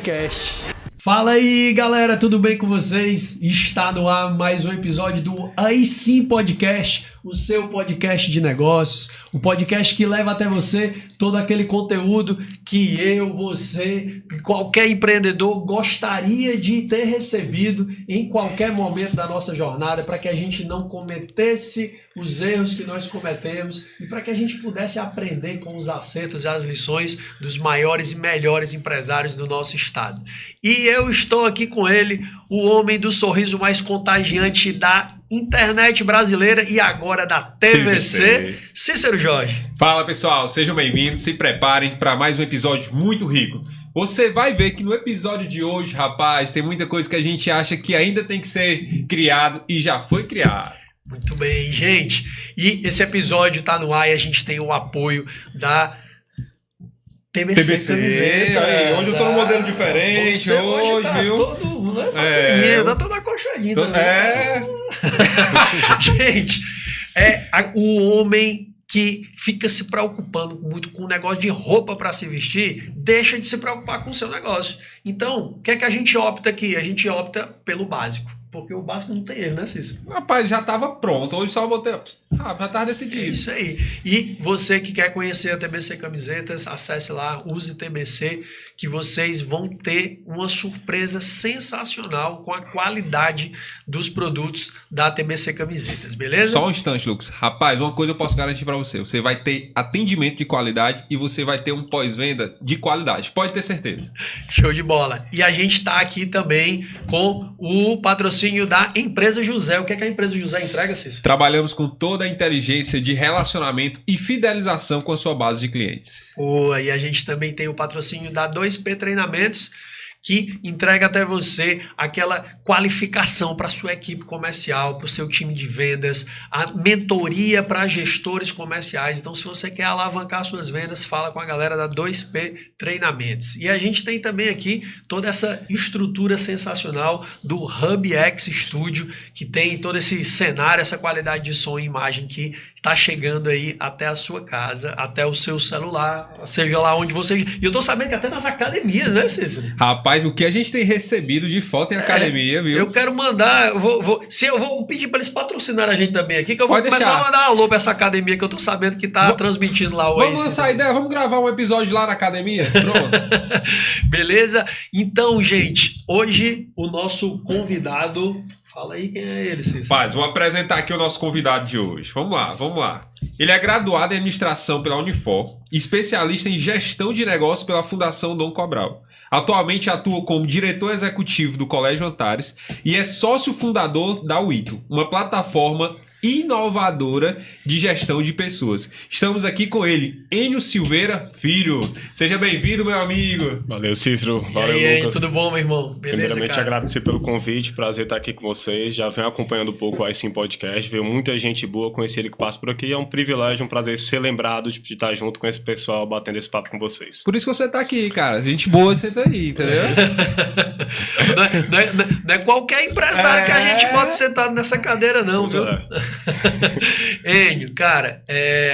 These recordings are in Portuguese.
Podcast. Fala aí, galera, tudo bem com vocês? Está no ar mais um episódio do Aí Sim Podcast, o seu podcast de negócios, o podcast que leva até você todo aquele conteúdo que eu, você, qualquer empreendedor gostaria de ter recebido em qualquer momento da nossa jornada, para que a gente não cometesse os erros que nós cometemos e para que a gente pudesse aprender com os acertos e as lições dos maiores e melhores empresários do nosso estado. E eu estou aqui com ele, o homem do sorriso mais contagiante da internet brasileira e agora da TVC, Cícero Jorge. Fala pessoal, sejam bem-vindos, se preparem para mais um episódio muito rico. Você vai ver que no episódio de hoje, rapaz, tem muita coisa que a gente acha que ainda tem que ser criado e já foi criado. Muito bem, gente. E esse episódio está no ar e a gente tem o apoio da TBC Camiseta. Aí, hoje eu tô num modelo diferente. Você hoje tá viu? todo, né? Tá todo aconchadinho. Gente, o homem que fica se preocupando muito com o negócio de roupa para se vestir, deixa de se preocupar com o seu negócio. Então, o que é que a gente opta aqui? A gente opta pelo básico. Porque o básico não tem erro, né, Cícero? Rapaz, já estava pronto. Hoje só botei... já estava decidido. É isso aí. E você que quer conhecer a TBC Camisetas, acesse lá, use TBC, que vocês vão ter uma surpresa sensacional com a qualidade dos produtos da TBC Camisetas, beleza? Só um instante, Lucas. Rapaz, uma coisa eu posso garantir para você. Você vai ter atendimento de qualidade e você vai ter um pós-venda de qualidade. Pode ter certeza. Show de bola. E a gente está aqui também com o patrocínio da Empresa José. O que é que a Empresa José entrega, Cícero? Trabalhamos com toda a inteligência de relacionamento e fidelização com a sua base de clientes. E a gente também tem o patrocínio da 2P Treinamentos, que entrega até você aquela qualificação para a sua equipe comercial, para o seu time de vendas, a mentoria para gestores comerciais. Então, se você quer alavancar suas vendas, fala com a galera da 2P Treinamentos. E a gente tem também aqui toda essa estrutura sensacional do HubX Studio, que tem todo esse cenário, essa qualidade de som e imagem que está chegando aí até a sua casa, até o seu celular, seja lá onde você... E eu tô sabendo que até nas academias, né, Cícero? Rapaz, o que a gente tem recebido de foto em academia, viu? Eu quero mandar, eu vou pedir para eles patrocinarem a gente também aqui, que eu vou começar a mandar um alô para essa academia que eu tô sabendo que tá transmitindo lá o Vamos lançar a ideia, vamos gravar um episódio lá na academia? Pronto. Beleza? Então, gente, hoje o nosso convidado... Fala aí quem é ele, Cícero. Paz, vou apresentar aqui o nosso convidado de hoje. Vamos lá. Ele é graduado em administração pela Unifor, especialista em gestão de negócios pela Fundação Dom Cabral. Atualmente atua como diretor executivo do Colégio Antares e é sócio fundador da WITO, uma plataforma inovadora de gestão de pessoas. Estamos aqui com ele, Enio Silveira Filho. Seja bem-vindo, meu amigo. Valeu, Cícero. Valeu, Lucas. Lucas. Tudo bom, meu irmão? Beleza, primeiramente, cara? agradecer pelo convite. Prazer estar aqui com vocês. Já venho acompanhando um pouco o Aí Sim Podcast. Veio muita gente boa, conhecer ele que passa por aqui. É um privilégio, um prazer ser lembrado de estar junto com esse pessoal, batendo esse papo com vocês. Por isso que você tá aqui, cara. Gente boa, você tá aí, entendeu? não é qualquer empresário que a gente bota sentado nessa cadeira, não, viu? Enio, cara,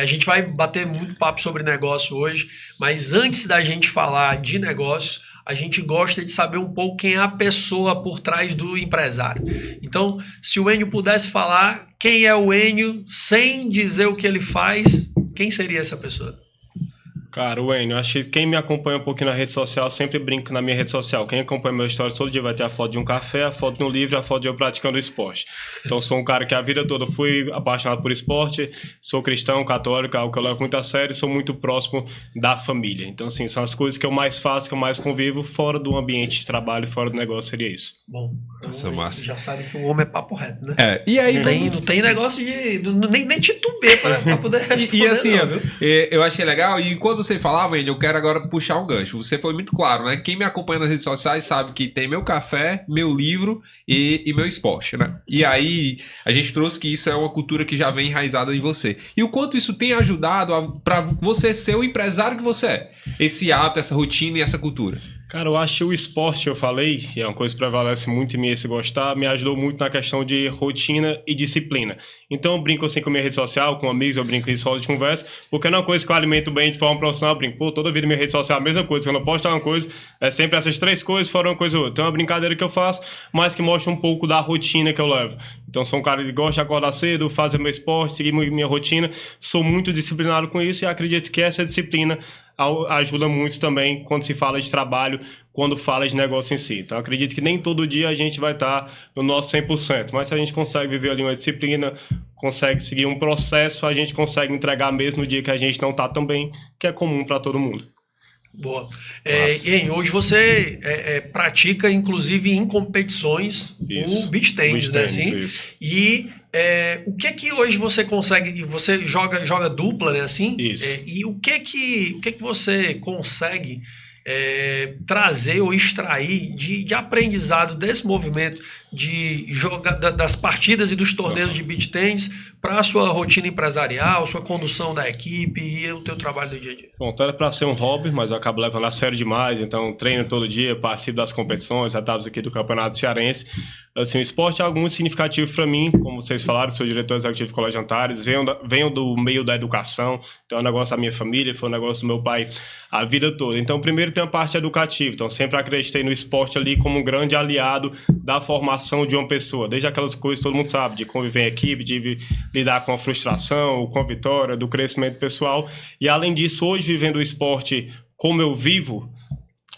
a gente vai bater muito papo sobre negócio hoje, mas antes da gente falar de negócio, a gente gosta de saber um pouco quem é a pessoa por trás do empresário. Então, se o Enio pudesse falar quem é o Enio sem dizer o que ele faz, quem seria essa pessoa? Cara, o Enio, acho que quem me acompanha um pouquinho na rede social, sempre brinco na minha rede social. Quem acompanha meu stories todo dia vai ter a foto de um café, a foto de um livro, a foto de eu praticando esporte. Então, sou um cara que a vida toda fui apaixonado por esporte, sou cristão, católico, algo que eu levo muito a sério e sou muito próximo da família. Então, assim, são as coisas que eu mais faço, que eu mais convivo, fora do ambiente de trabalho, fora do negócio, seria isso. Bom, então, massa. Já sabe que o homem é papo reto, né? E aí... Não tem negócio de... Nem titubear para poder responder. E assim, eu achei legal, e quando você falava, Enio, eu quero agora puxar um gancho. Você foi muito claro, né? Quem me acompanha nas redes sociais sabe que tem meu café, meu livro e meu esporte, né? E aí, a gente trouxe que isso é uma cultura que já vem enraizada em você. E o quanto isso tem ajudado para você ser o empresário que você é. Esse hábito, essa rotina e essa cultura. Cara, eu acho que o esporte, eu falei, e é uma coisa que prevalece muito em mim esse gostar, me ajudou muito na questão de rotina e disciplina. Então eu brinco assim com a minha rede social, com amigos, eu brinco em roda de conversa, porque não é uma coisa que eu alimento bem de forma profissional, eu brinco, pô, toda vida minha rede social é a mesma coisa, quando eu posto uma coisa, é sempre essas 3 coisas, fora uma coisa ou outra. Então é uma brincadeira que eu faço, mas que mostra um pouco da rotina que eu levo. Então sou um cara que gosta de acordar cedo, fazer meu esporte, seguir minha rotina, sou muito disciplinado com isso e acredito que essa disciplina ajuda muito também quando se fala de trabalho, quando fala de negócio em si. Então, acredito que nem todo dia a gente vai estar no nosso 100%, mas se a gente consegue viver ali uma disciplina, consegue seguir um processo, a gente consegue entregar mesmo no dia que a gente não está tão bem, que é comum para todo mundo. Boa. Hoje você pratica, inclusive, em competições, o beach tennis, né? Assim? Isso. E o que hoje você consegue... Você joga dupla, né? Assim? Isso. E o que você consegue trazer ou extrair de aprendizado desse movimento de das partidas e dos torneios de beach tennis para a sua rotina empresarial, sua condução da equipe e o teu trabalho do dia a dia? Bom, então era para ser um hobby, mas eu acabo levando a sério demais, então treino todo dia, participo das competições, etapas aqui do Campeonato Cearense. Assim, o esporte é algo muito significativo para mim, como vocês falaram, sou diretor executivo do Colégio Antares, venho do meio da educação, então é um negócio da minha família, foi um negócio do meu pai a vida toda. Então, primeiro tem a parte educativa, então sempre acreditei no esporte ali como um grande aliado da formação de uma pessoa, desde aquelas coisas que todo mundo sabe, de conviver em equipe, de lidar com a frustração, com a vitória, do crescimento pessoal, e além disso, hoje vivendo o esporte como eu vivo,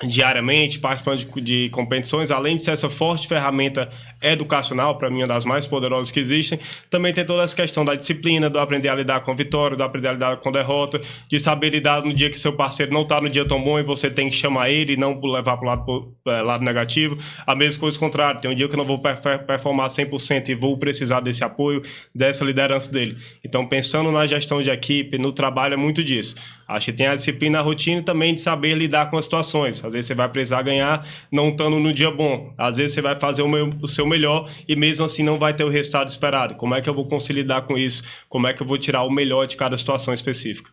diariamente, participando de competições, além de ser essa forte ferramenta educacional, para mim, uma das mais poderosas que existem, também tem toda essa questão da disciplina, do aprender a lidar com a vitória, do aprender a lidar com a derrota, de saber lidar no dia que seu parceiro não está no dia tão bom e você tem que chamar ele e não levar para o lado negativo. A mesma coisa contrária, tem um dia que eu não vou performar 100% e vou precisar desse apoio, dessa liderança dele. Então, pensando na gestão de equipe, no trabalho, é muito disso. Acho que tem a disciplina, a rotina também de saber lidar com as situações. Às vezes você vai precisar ganhar não estando no dia bom. Às vezes você vai fazer o seu melhor e mesmo assim não vai ter o resultado esperado. Como é que eu vou conseguir lidar com isso? Como é que eu vou tirar o melhor de cada situação específica?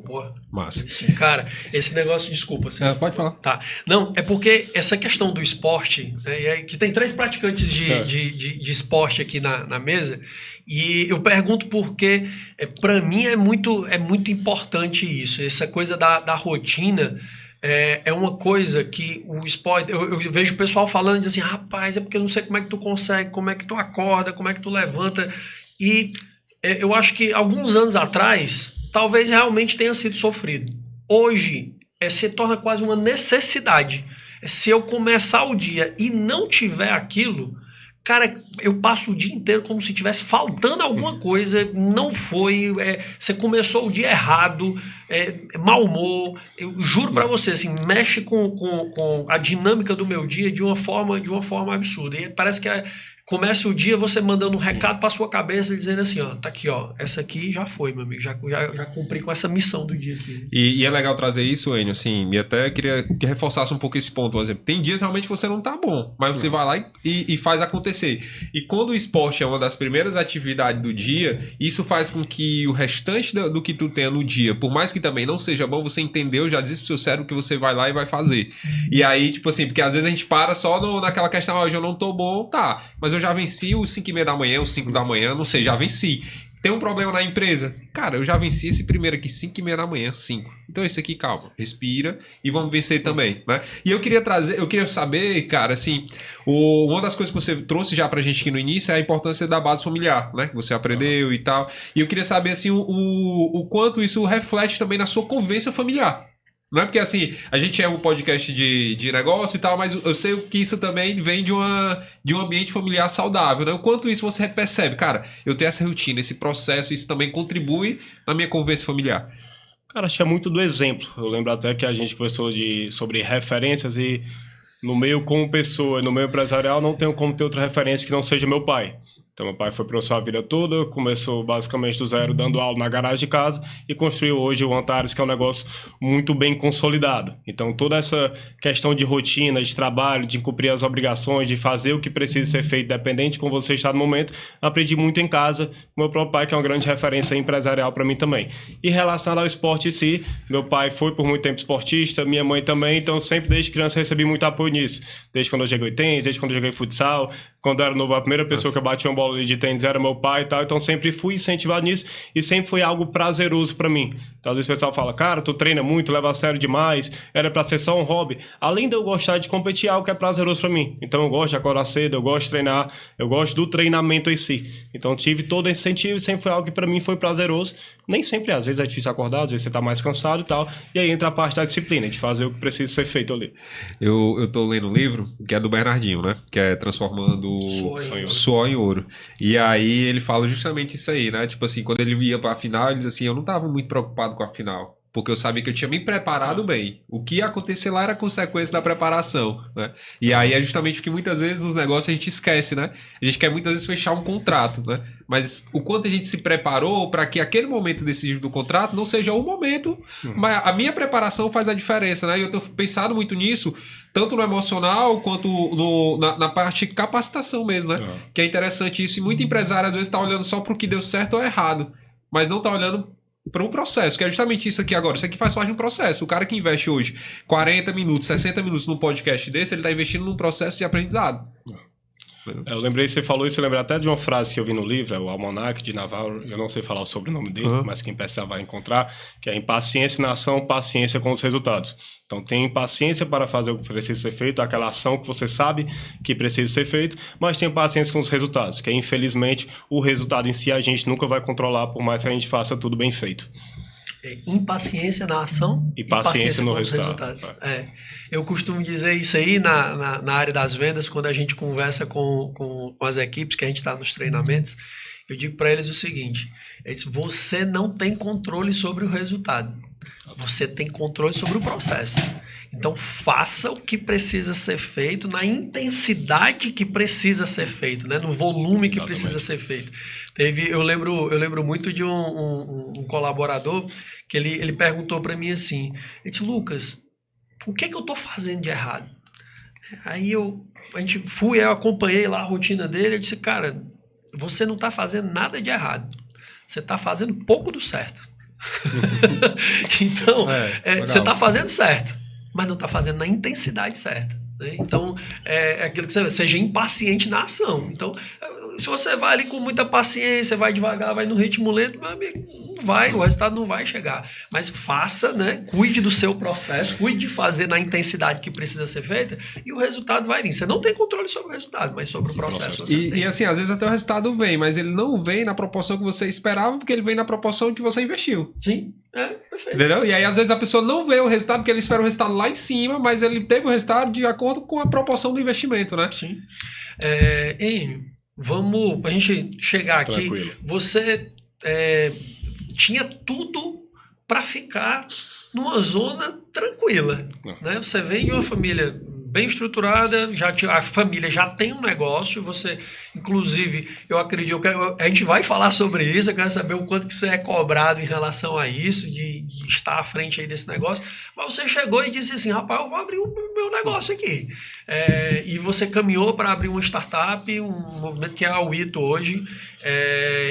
Boa. Massa. Sim, cara, esse negócio, desculpa. Assim, pode falar. Tá. Não, é porque essa questão do esporte, né, que tem 3 praticantes de esporte aqui na mesa, e eu pergunto porque, para mim, é muito importante isso, essa coisa da rotina. É uma coisa que o esporte... Eu vejo o pessoal falando, diz assim, rapaz, é porque eu não sei como é que tu consegue, como é que tu acorda, como é que tu levanta. E eu acho que alguns anos atrás, talvez realmente tenha sido sofrido. Hoje, se torna quase uma necessidade. Se eu começar o dia e não tiver aquilo... Cara, eu passo o dia inteiro como se tivesse faltando alguma coisa, não foi, você começou o dia errado, mau humor, eu juro pra você, assim, mexe com a dinâmica do meu dia de uma forma absurda. E parece que começa o dia você mandando um recado pra sua cabeça dizendo assim, ó, tá aqui, ó, essa aqui já foi, meu amigo, já cumpri com essa missão do dia aqui. E é legal trazer isso, Enio, assim, e até queria que reforçasse um pouco esse ponto, por exemplo, tem dias realmente que você não tá bom, mas você vai lá e faz acontecer. E quando o esporte é uma das primeiras atividades do dia, isso faz com que o restante do que tu tenha no dia, por mais que também não seja bom, você entendeu, já disse pro seu cérebro que você vai lá e vai fazer. E aí, tipo assim, porque às vezes a gente para só naquela questão, hoje eu não tô bom, tá, mas eu já venci os 5:30 da manhã, os 5 da manhã, não sei, já venci. Tem um problema na empresa? Cara, eu já venci esse primeiro aqui, 5:30 da manhã, 5. Então esse aqui, calma, respira e vamos vencer também, né? E eu queria saber, cara, assim, uma das coisas que você trouxe já pra gente aqui no início é a importância da base familiar, né? Que você aprendeu e tal. E eu queria saber, assim, o quanto isso reflete também na sua convivência familiar. Não é porque, assim, a gente é um podcast de negócio e tal, mas eu sei que isso também vem de um ambiente familiar saudável, né? O quanto isso você percebe? Cara, eu tenho essa rotina, esse processo, isso também contribui na minha convivência familiar. Cara, acho que é muito do exemplo. Eu lembro até que a gente conversou sobre referências e no meio como pessoa, no meio empresarial, não tenho como ter outra referência que não seja meu pai. Então, meu pai foi professor a vida toda, começou basicamente do zero, dando aula na garagem de casa e construiu hoje o Antares, que é um negócio muito bem consolidado. Então, toda essa questão de rotina, de trabalho, de cumprir as obrigações, de fazer o que precisa ser feito, dependente de como você está no momento, aprendi muito em casa com meu próprio pai, que é uma grande referência empresarial para mim também. E relacionado ao esporte em si, meu pai foi por muito tempo esportista, minha mãe também, então sempre desde criança recebi muito apoio nisso. Desde quando eu joguei tênis, desde quando eu joguei futsal, quando eu era novo, a primeira pessoa que eu bati uma bola de tênis era meu pai e tal, então sempre fui incentivado nisso e sempre foi algo prazeroso para mim. Então, às vezes o pessoal fala, cara, tu treina muito, leva a sério demais, era para ser só um hobby. Além de eu gostar de competir, é algo que é prazeroso para mim. Então eu gosto de acordar cedo, eu gosto de treinar, eu gosto do treinamento em si. Então tive todo esse incentivo e sempre foi algo que para mim foi prazeroso. Nem sempre, às vezes é difícil acordar, às vezes você tá mais cansado e tal, e aí entra a parte da disciplina, de fazer o que precisa ser feito ali. Eu tô lendo um livro que é do Bernardinho, né? Que é Transformando Suor em Ouro. E aí ele fala justamente isso aí, né? Tipo assim, quando ele ia pra final, ele diz assim, eu não tava muito preocupado com a final. Porque eu sabia que eu tinha me preparado bem. O que ia acontecer lá era consequência da preparação, né? E aí é justamente porque muitas vezes nos negócios a gente esquece, né? A gente quer muitas vezes fechar um contrato, né? Mas o quanto a gente se preparou para que aquele momento decisivo do contrato não seja o momento, mas a minha preparação faz a diferença, né? E eu tenho pensado muito nisso, tanto no emocional quanto na parte de capacitação mesmo, né? Que é interessante isso. E muito empresário às vezes está olhando só para o que deu certo ou errado, mas não está olhando para um processo, que é justamente isso aqui agora. Isso aqui faz parte de um processo. O cara que investe hoje 40 minutos, 60 minutos num podcast desse, ele está investindo num processo de aprendizado. Eu lembrei, você falou isso, eu lembrei até de uma frase que eu vi no livro, é o Almanac de Navarro, eu não sei falar o sobrenome dele, mas quem precisar vai encontrar, que é impaciência na ação, paciência com os resultados. Então tem paciência para fazer o que precisa ser feito, aquela ação que você sabe que precisa ser feito, mas tem paciência com os resultados, que infelizmente o resultado em si a gente nunca vai controlar, por mais que a gente faça tudo bem feito. Impaciência na ação e paciência no resultado. Eu costumo dizer isso aí na área das vendas, quando a gente conversa com as equipes, que a gente está nos treinamentos, eu digo para eles o seguinte, você não tem controle sobre o resultado, você tem controle sobre o processo. Então faça o que precisa ser feito na intensidade que precisa ser feito, né? No volume que precisa ser feito. Eu lembro muito de um colaborador que ele perguntou para mim assim, ele disse, Lucas, o que eu estou fazendo de errado? Aí eu acompanhei lá a rotina dele, eu disse, cara, você não está fazendo nada de errado, você está fazendo pouco do certo. Então, você está fazendo certo, mas não está fazendo na intensidade certa. Né? Então, é aquilo que você seja impaciente na ação. Então, se você vai ali com muita paciência, vai devagar, vai no ritmo lento, meu amigo, o resultado não vai chegar. Mas faça, né? Cuide do seu processo, cuide de fazer na intensidade que precisa ser feita e o resultado vai vir. Você não tem controle sobre o resultado, mas sobre o processo você tem. E assim, às vezes até o resultado vem, mas ele não vem na proporção que você esperava, porque ele vem na proporção que você investiu. Sim, perfeito. Entendeu? E aí, às vezes, a pessoa não vê o resultado, porque ele espera o resultado lá em cima, mas ele teve o resultado de acordo com a proporção do investimento, né? Sim. Enio, vamos, pra gente chegar aqui. Tranquilo. Você tinha tudo para ficar numa zona tranquila. Né? Você vem de uma família bem estruturada, a família já tem um negócio, você, inclusive, eu acredito, a gente vai falar sobre isso, eu quero saber o quanto que você é cobrado em relação a isso, de estar à frente aí desse negócio, mas você chegou e disse assim, rapaz, eu vou abrir o meu negócio aqui. E você caminhou para abrir uma startup, um movimento que é a Wito hoje,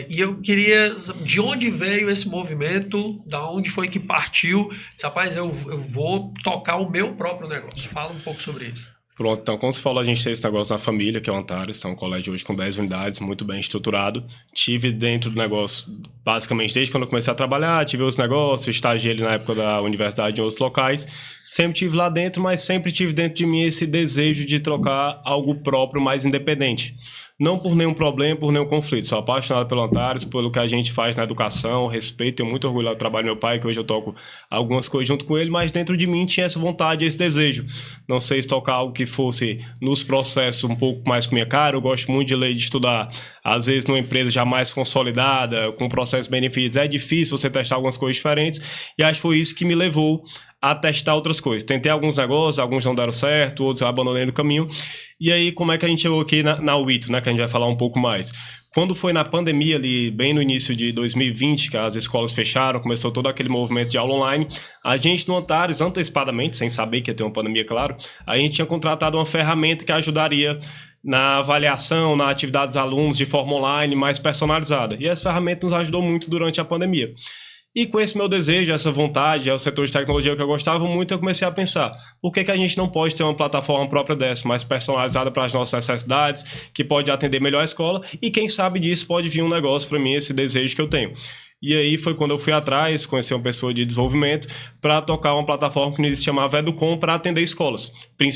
e eu queria, de onde veio esse movimento, da onde foi que partiu, disse, rapaz, eu vou tocar o meu próprio negócio. Fala um pouco sobre isso. Pronto, então, como você falou, a gente tem esse negócio na família, que é o Antares, então, um colégio hoje com 10 unidades, muito bem estruturado. Tive dentro do negócio, basicamente, desde quando eu comecei a trabalhar, tive outros negócios, estagiei ali na época da universidade em outros locais. Sempre tive lá dentro, mas sempre tive dentro de mim esse desejo de trocar algo próprio, mais independente. Não por nenhum problema, por nenhum conflito. Sou apaixonado pelo Antares, pelo que a gente faz na educação, respeito, tenho muito orgulho do trabalho do meu pai, que hoje eu toco algumas coisas junto com ele, mas dentro de mim tinha essa vontade, esse desejo. Não sei se tocar algo que fosse nos processos um pouco mais com minha cara, eu gosto muito de ler e de estudar. Às vezes numa empresa já mais consolidada, com processos benefícios, é difícil você testar algumas coisas diferentes, e acho que foi isso que me levou a testar outras coisas. Tentei alguns negócios, alguns não deram certo, outros eu abandonei no caminho. E aí, como é que a gente chegou aqui na Wito, né? Que a gente vai falar um pouco mais. Quando foi na pandemia ali, bem no início de 2020, que as escolas fecharam, começou todo aquele movimento de aula online, a gente no Antares, antecipadamente, sem saber que ia ter uma pandemia, claro, a gente tinha contratado uma ferramenta que ajudaria na avaliação, na atividade dos alunos de forma online, mais personalizada. E essa ferramenta nos ajudou muito durante a pandemia. E com esse meu desejo, essa vontade, é o setor de tecnologia que eu gostava muito, eu comecei a pensar, por que a gente não pode ter uma plataforma própria dessa, mais personalizada para as nossas necessidades, que pode atender melhor a escola, e quem sabe disso pode vir um negócio para mim, esse desejo que eu tenho. E aí foi quando eu fui atrás, conheci uma pessoa de desenvolvimento para tocar uma plataforma que se chamava Educom para atender escolas.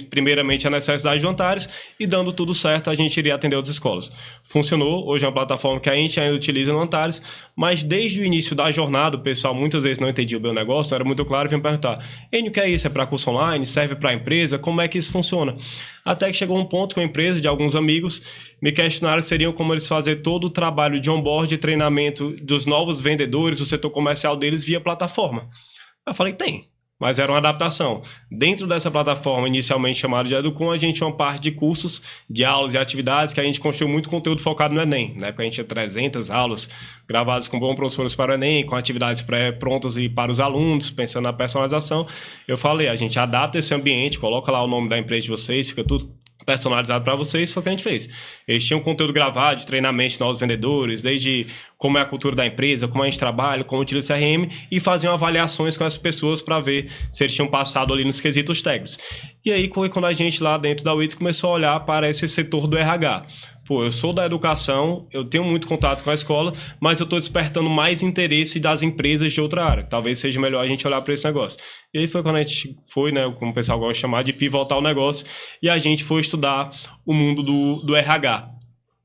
Primeiramente a necessidade do Antares e dando tudo certo a gente iria atender outras escolas. Funcionou, hoje é uma plataforma que a gente ainda utiliza no Antares, mas desde o início da jornada o pessoal muitas vezes não entendia o meu negócio, não era muito claro, vinha me perguntar, Enio, o que é isso? É para curso online? Serve para a empresa? Como é que isso funciona? Até que chegou um ponto com a empresa, de alguns amigos, me questionaram seriam como eles fazer todo o trabalho de onboard e treinamento dos novos vendedores, do setor comercial deles via plataforma. Eu falei, tem, mas era uma adaptação. Dentro dessa plataforma, inicialmente chamada de Educom, a gente tinha uma parte de cursos, de aulas e atividades que a gente construiu muito conteúdo focado no Enem. Na época a gente tinha 300 aulas gravadas com bons professores para o Enem, com atividades pré-prontas e para os alunos, pensando na personalização. Eu falei, a gente adapta esse ambiente, coloca lá o nome da empresa de vocês, fica tudo personalizado para vocês, foi o que a gente fez. Eles tinham conteúdo gravado de treinamento de novos vendedores, desde como é a cultura da empresa, como a gente trabalha, como utiliza o CRM, e faziam avaliações com essas pessoas para ver se eles tinham passado ali nos quesitos técnicos. E aí foi quando a gente lá dentro da WIT começou a olhar para esse setor do RH. Pô, eu sou da educação, eu tenho muito contato com a escola, mas eu estou despertando mais interesse das empresas de outra área. Talvez seja melhor a gente olhar para esse negócio. E aí foi quando a gente foi, né, como o pessoal gosta de chamar, de pivotar o negócio, e a gente foi estudar o mundo do RH.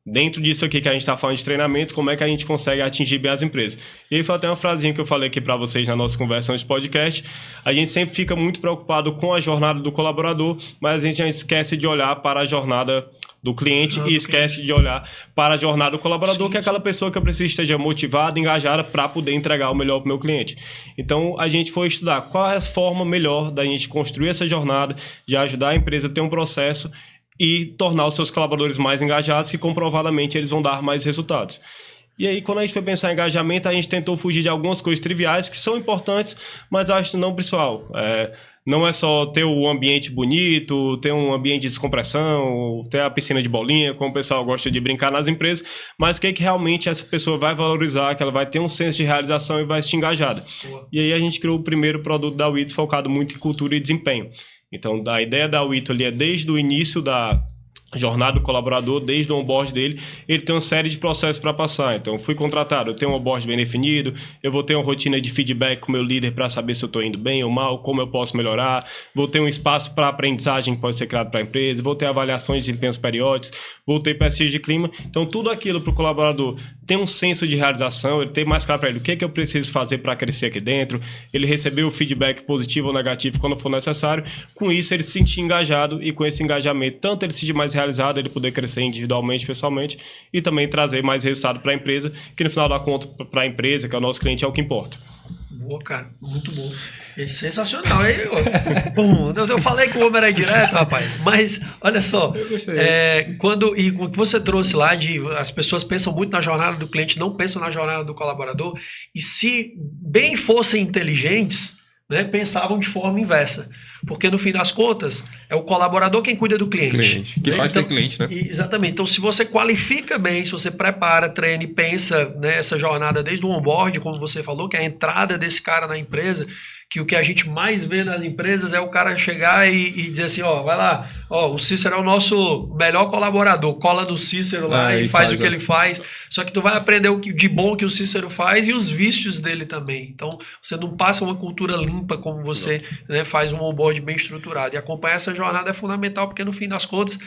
Dentro disso aqui que a gente está falando de treinamento, como é que a gente consegue atingir bem as empresas. E aí foi até uma frasinha que eu falei aqui para vocês na nossa conversa de podcast. A gente sempre fica muito preocupado com a jornada do colaborador, mas a gente esquece de olhar para a jornada do cliente e esquece de olhar para a jornada do colaborador, que é aquela pessoa que eu preciso esteja motivada, engajada para poder entregar o melhor para o meu cliente. Então, a gente foi estudar qual é a forma melhor da gente construir essa jornada, de ajudar a empresa a ter um processo e tornar os seus colaboradores mais engajados, que comprovadamente eles vão dar mais resultados. E aí, quando a gente foi pensar em engajamento, a gente tentou fugir de algumas coisas triviais que são importantes, mas acho que não principal. Não é só ter um ambiente bonito, ter um ambiente de descompressão, ter a piscina de bolinha, como o pessoal gosta de brincar nas empresas, mas o que realmente essa pessoa vai valorizar, que ela vai ter um senso de realização e vai se engajada. E aí a gente criou o primeiro produto da WIT focado muito em cultura e desempenho. Então, a ideia da WIT ali é desde o início da jornada do colaborador, desde o onboard dele, ele tem uma série de processos para passar. Então, fui contratado, eu tenho um onboard bem definido, eu vou ter uma rotina de feedback com o meu líder para saber se eu estou indo bem ou mal, como eu posso melhorar, vou ter um espaço para aprendizagem que pode ser criado para a empresa, vou ter avaliações de desempenhos periódicos, vou ter pesquisa de clima. Então, tudo aquilo para o colaborador ter um senso de realização, ele ter mais claro para ele o que eu preciso fazer para crescer aqui dentro, ele receber o feedback positivo ou negativo quando for necessário. Com isso, ele se sentir engajado e com esse engajamento, tanto ele se sentir mais realizado, ele poder crescer individualmente, pessoalmente, e também trazer mais resultado para a empresa, que no final da conta, para a empresa, que é o nosso cliente, é o que importa. Boa, cara. Muito bom. É sensacional, hein? Bom, eu falei que o homem era direto, rapaz. Mas, olha só. Eu gostei. E o que você trouxe lá de as pessoas pensam muito na jornada do cliente, não pensam na jornada do colaborador. E se bem fossem inteligentes, né, pensavam de forma inversa. Porque, no fim das contas, é o colaborador quem cuida do cliente. Que né? faz ter cliente, né? Exatamente. Então, se você qualifica bem, se você prepara, treina e pensa nessa jornada desde o onboard, como você falou, que é a entrada desse cara na empresa, que o que a gente mais vê nas empresas é o cara chegar e dizer assim, ó, vai lá, ó, o Cícero é o nosso melhor colaborador, cola no Cícero lá e faz o que ele faz, só que tu vai aprender o que, de bom que o Cícero faz e os vícios dele também. Então, você não passa uma cultura limpa como você, né, faz um onboard bem estruturado. E acompanhar essa jornada é fundamental, porque no fim das contas,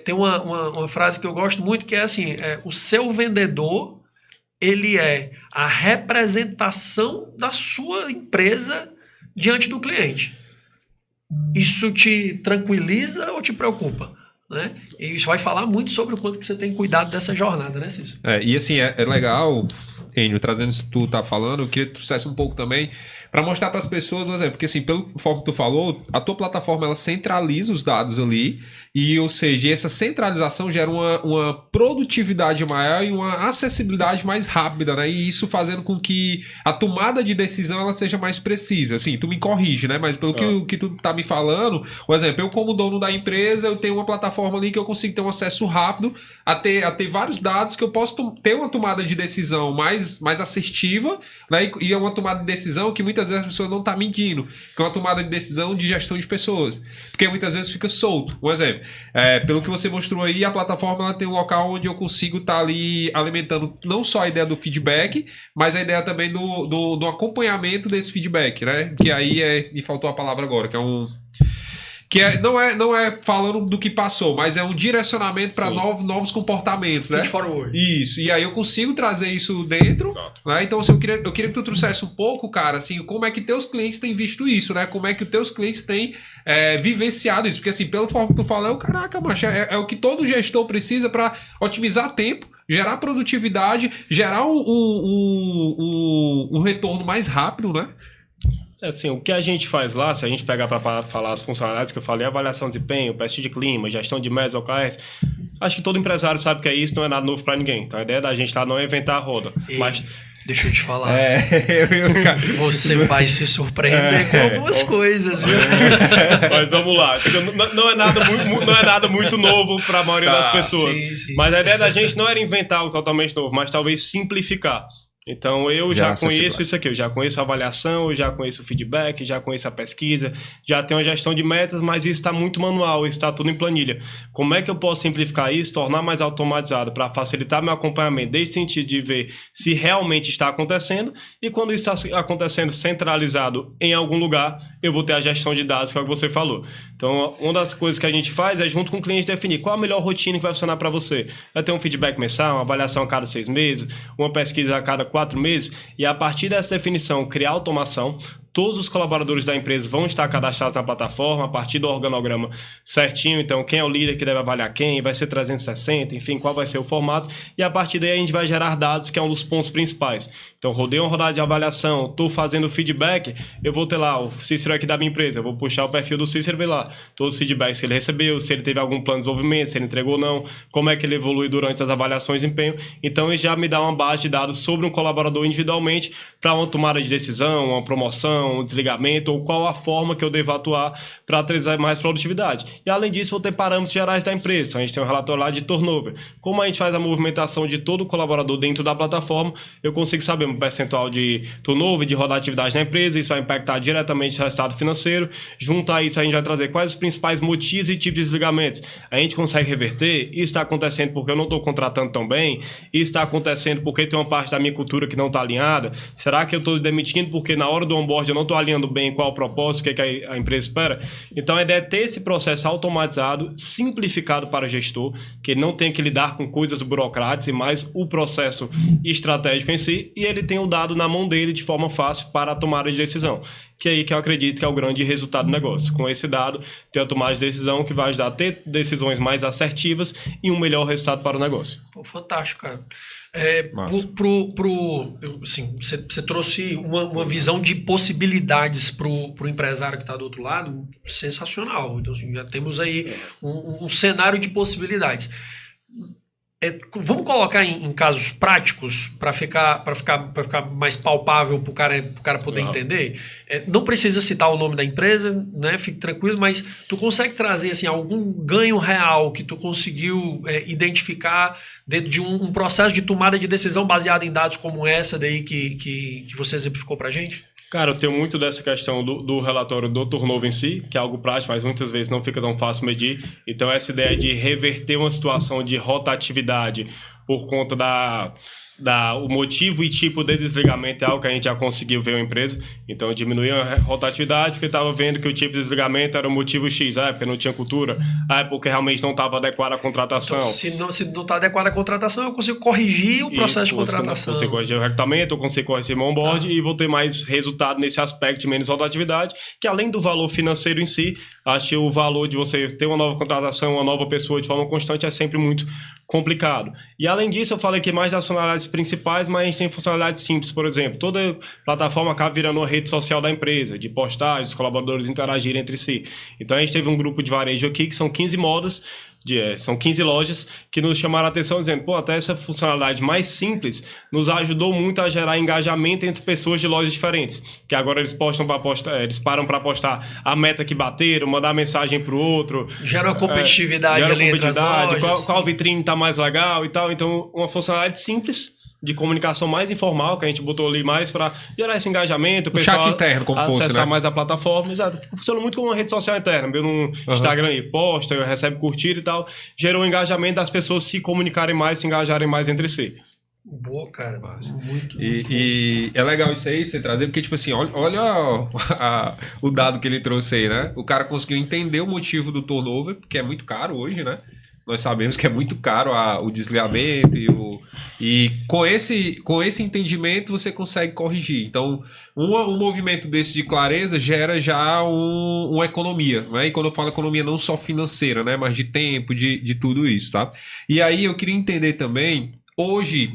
tem uma frase que eu gosto muito, que é assim, o seu vendedor, ele é a representação da sua empresa diante do cliente. Isso te tranquiliza ou te preocupa? Né? E isso vai falar muito sobre o quanto que você tem cuidado dessa jornada, né, Cícero? E assim, é legal Enio, trazendo isso que tu tá falando, eu queria que tu trouxesse um pouco também para mostrar para as pessoas, por exemplo, porque assim, pela forma que tu falou, a tua plataforma ela centraliza os dados ali e, ou seja, essa centralização gera uma produtividade maior e uma acessibilidade mais rápida, né? E isso fazendo com que a tomada de decisão ela seja mais precisa. Assim, tu me corrige, né? Mas pelo que tu tá me falando, por exemplo, eu como dono da empresa, eu tenho uma plataforma ali que eu consigo ter um acesso rápido a ter vários dados que eu posso ter uma tomada de decisão mais assertiva, né? E é uma tomada de decisão que muitas vezes a pessoa não está medindo, que é uma tomada de decisão de gestão de pessoas, porque muitas vezes fica solto. Um exemplo, pelo que você mostrou aí, a plataforma ela tem um local onde eu consigo estar ali alimentando não só a ideia do feedback, mas a ideia também do acompanhamento desse feedback, né? Que aí me faltou a palavra agora, não é falando do que passou, mas é um direcionamento para novos comportamentos, né? Feed forward. Isso. E aí eu consigo trazer isso dentro, né? Então assim, eu queria que tu trouxesse um pouco, cara, assim, como é que teus clientes têm visto isso, né? Como é que os teus clientes têm vivenciado isso? Porque assim, pela forma que tu fala, caraca, macho, é o que todo gestor precisa para otimizar tempo, gerar produtividade, gerar um retorno mais rápido, né? Assim, o que a gente faz lá, se a gente pegar para falar as funcionalidades que eu falei, avaliação de desempenho, pesquisa de clima, gestão de metas, OKRs, acho que todo empresário sabe que é isso, não é nada novo para ninguém. Então a ideia da gente lá não é inventar a roda. Mas deixa eu te falar. Você vai se surpreender com algumas coisas, viu? Mas vamos lá. Não é nada muito novo para a maioria das pessoas. Sim. Mas a ideia da gente não era inventar algo totalmente novo, mas talvez simplificar. Então eu já conheço isso aqui, eu já conheço a avaliação, eu já conheço o feedback, já conheço a pesquisa, já tenho a gestão de metas, mas isso está muito manual, isso está tudo em planilha. Como é que eu posso simplificar isso, tornar mais automatizado para facilitar meu acompanhamento, desde o sentido de ver se realmente está acontecendo e quando isso está acontecendo centralizado em algum lugar, eu vou ter a gestão de dados, que é o que você falou. Então uma das coisas que a gente faz é junto com o cliente definir qual a melhor rotina que vai funcionar para você. Vai ter um feedback mensal, uma avaliação a cada 6 meses, uma pesquisa a cada 4 meses, e a partir dessa definição criar automação. Todos os colaboradores da empresa vão estar cadastrados na plataforma a partir do organograma certinho. Então, quem é o líder que deve avaliar quem, vai ser 360, enfim, qual vai ser o formato. E a partir daí a gente vai gerar dados, que é um dos pontos principais. Então, rodei uma rodada de avaliação, estou fazendo feedback, eu vou ter lá o Cícero aqui da minha empresa, eu vou puxar o perfil do Cícero e ver lá todos os feedbacks que ele recebeu, se ele teve algum plano de desenvolvimento, se ele entregou ou não, como é que ele evolui durante as avaliações de empenho. Então, ele já me dá uma base de dados sobre um colaborador individualmente para uma tomada de decisão, uma promoção, um desligamento ou qual a forma que eu devo atuar para trazer mais produtividade. E além disso, vou ter parâmetros gerais da empresa. Então, a gente tem um relatório lá de turnover. Como a gente faz a movimentação de todo colaborador dentro da plataforma, eu consigo saber um percentual de turnover, de rotatividade na empresa, isso vai impactar diretamente o resultado financeiro. Junto a isso, a gente vai trazer quais os principais motivos e tipos de desligamentos. A gente consegue reverter? Isso está acontecendo porque eu não estou contratando tão bem? Isso está acontecendo porque tem uma parte da minha cultura que não está alinhada? Será que eu estou demitindo porque na hora do onboard eu não estou alinhando bem qual o propósito, o que a empresa espera? Então a ideia é ter esse processo automatizado, simplificado para o gestor, que ele não tem que lidar com coisas burocráticas e mais o processo estratégico em si, e ele tem o dado na mão dele de forma fácil para a tomada de decisão, que é aí que eu acredito que é o grande resultado do negócio. Com esse dado, ter a tomada de decisão que vai ajudar a ter decisões mais assertivas e um melhor resultado para o negócio. Pô, fantástico, cara. Você trouxe uma visão de possibilidades pro empresário que está do outro lado sensacional. Então, assim, já temos aí um cenário de possibilidades. Vamos colocar em casos práticos para ficar mais palpável para o cara poder entender. Não precisa citar o nome da empresa, né? Fique tranquilo, mas tu consegue trazer assim, algum ganho real que tu conseguiu identificar dentro de um processo de tomada de decisão baseado em dados como essa daí que você exemplificou para a gente? Cara, eu tenho muito dessa questão do relatório do turnover em si, que é algo prático, mas muitas vezes não fica tão fácil medir. Então, essa ideia de reverter uma situação de rotatividade por conta o motivo e tipo de desligamento é algo que a gente já conseguiu ver a empresa. Então, diminuir a rotatividade porque estava vendo que o tipo de desligamento era o motivo X, porque não tinha cultura, porque realmente não estava adequada a contratação. Então, se não está adequada a contratação, eu consigo corrigir o processo de contratação. Eu consigo corrigir o recrutamento, eu consigo corrigir meu onboard e vou ter mais resultado nesse aspecto de menos rotatividade, que além do valor financeiro em si, acho que o valor de você ter uma nova contratação, uma nova pessoa de forma constante é sempre muito complicado. E além disso, eu falei que mais das funcionalidades principais, mas a gente tem funcionalidades simples, por exemplo. Toda plataforma acaba virando uma rede social da empresa, de postagens, os colaboradores interagirem entre si. Então a gente teve um grupo de varejo aqui, que são 15 modas, são 15 lojas, que nos chamaram a atenção dizendo, pô, até essa funcionalidade mais simples nos ajudou muito a gerar engajamento entre pessoas de lojas diferentes. Que agora eles eles param para postar a meta que bateram, mandar mensagem para o outro. Gera uma competitividade ali entre as lojas. Qual vitrine tá mais legal e tal. Então, uma funcionalidade simples, de comunicação mais informal, que a gente botou ali mais para gerar esse engajamento, o pessoal chat interno, como acessar fosse, né? mais a plataforma. Exato. Funciona muito como uma rede social interna. Eu no Instagram aí, posta, recebe curtida e tal. Gerou um engajamento das pessoas se comunicarem mais, se engajarem mais entre si. Boa, cara. Muito. E é legal isso aí, você trazer, porque, tipo assim, olha o dado que ele trouxe aí, né? O cara conseguiu entender o motivo do turnover, porque é muito caro hoje, né? Nós sabemos que é muito caro o desligamento e com esse entendimento você consegue corrigir. Então, um movimento desse de clareza gera já uma economia, né? E quando eu falo economia, não só financeira, né? Mas de tempo, de tudo isso, tá? E aí eu queria entender também, hoje,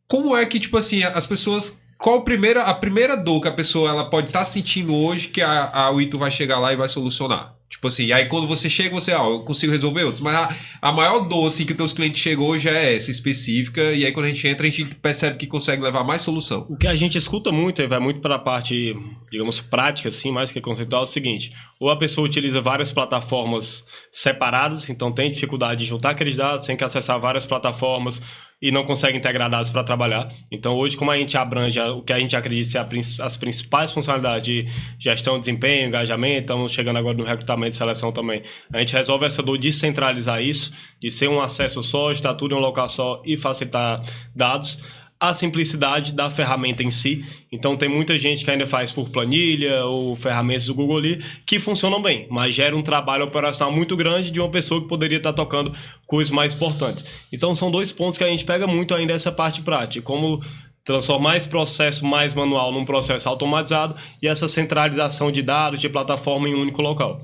como é que, tipo assim, as pessoas... Qual a primeira dor que a pessoa ela pode estar sentindo hoje que a Wito vai chegar lá e vai solucionar? Tipo assim, e aí quando você chega, eu consigo resolver outros. Mas a maior dor assim, que os teus clientes chegam hoje é essa específica. E aí quando a gente entra, a gente percebe que consegue levar mais solução. O que a gente escuta muito, e vai muito para a parte, digamos, prática, assim, mais que conceitual, é o seguinte. Ou a pessoa utiliza várias plataformas separadas, então tem dificuldade de juntar aqueles dados, tem que acessar várias plataformas e não consegue integrar dados para trabalhar. Então, hoje, como a gente abrange o que a gente acredita ser as principais funcionalidades de gestão, desempenho, engajamento, estamos chegando agora no recrutamento e seleção também, a gente resolve essa dor de centralizar isso, de ser um acesso só, estar tudo em um local só e facilitar dados. A simplicidade da ferramenta em si. Então, tem muita gente que ainda faz por planilha ou ferramentas do Google ali que funcionam bem, mas gera um trabalho operacional muito grande de uma pessoa que poderia estar tocando coisas mais importantes. Então, são dois pontos que a gente pega muito ainda essa parte prática, como transformar esse processo mais manual num processo automatizado e essa centralização de dados, de plataforma em um único local.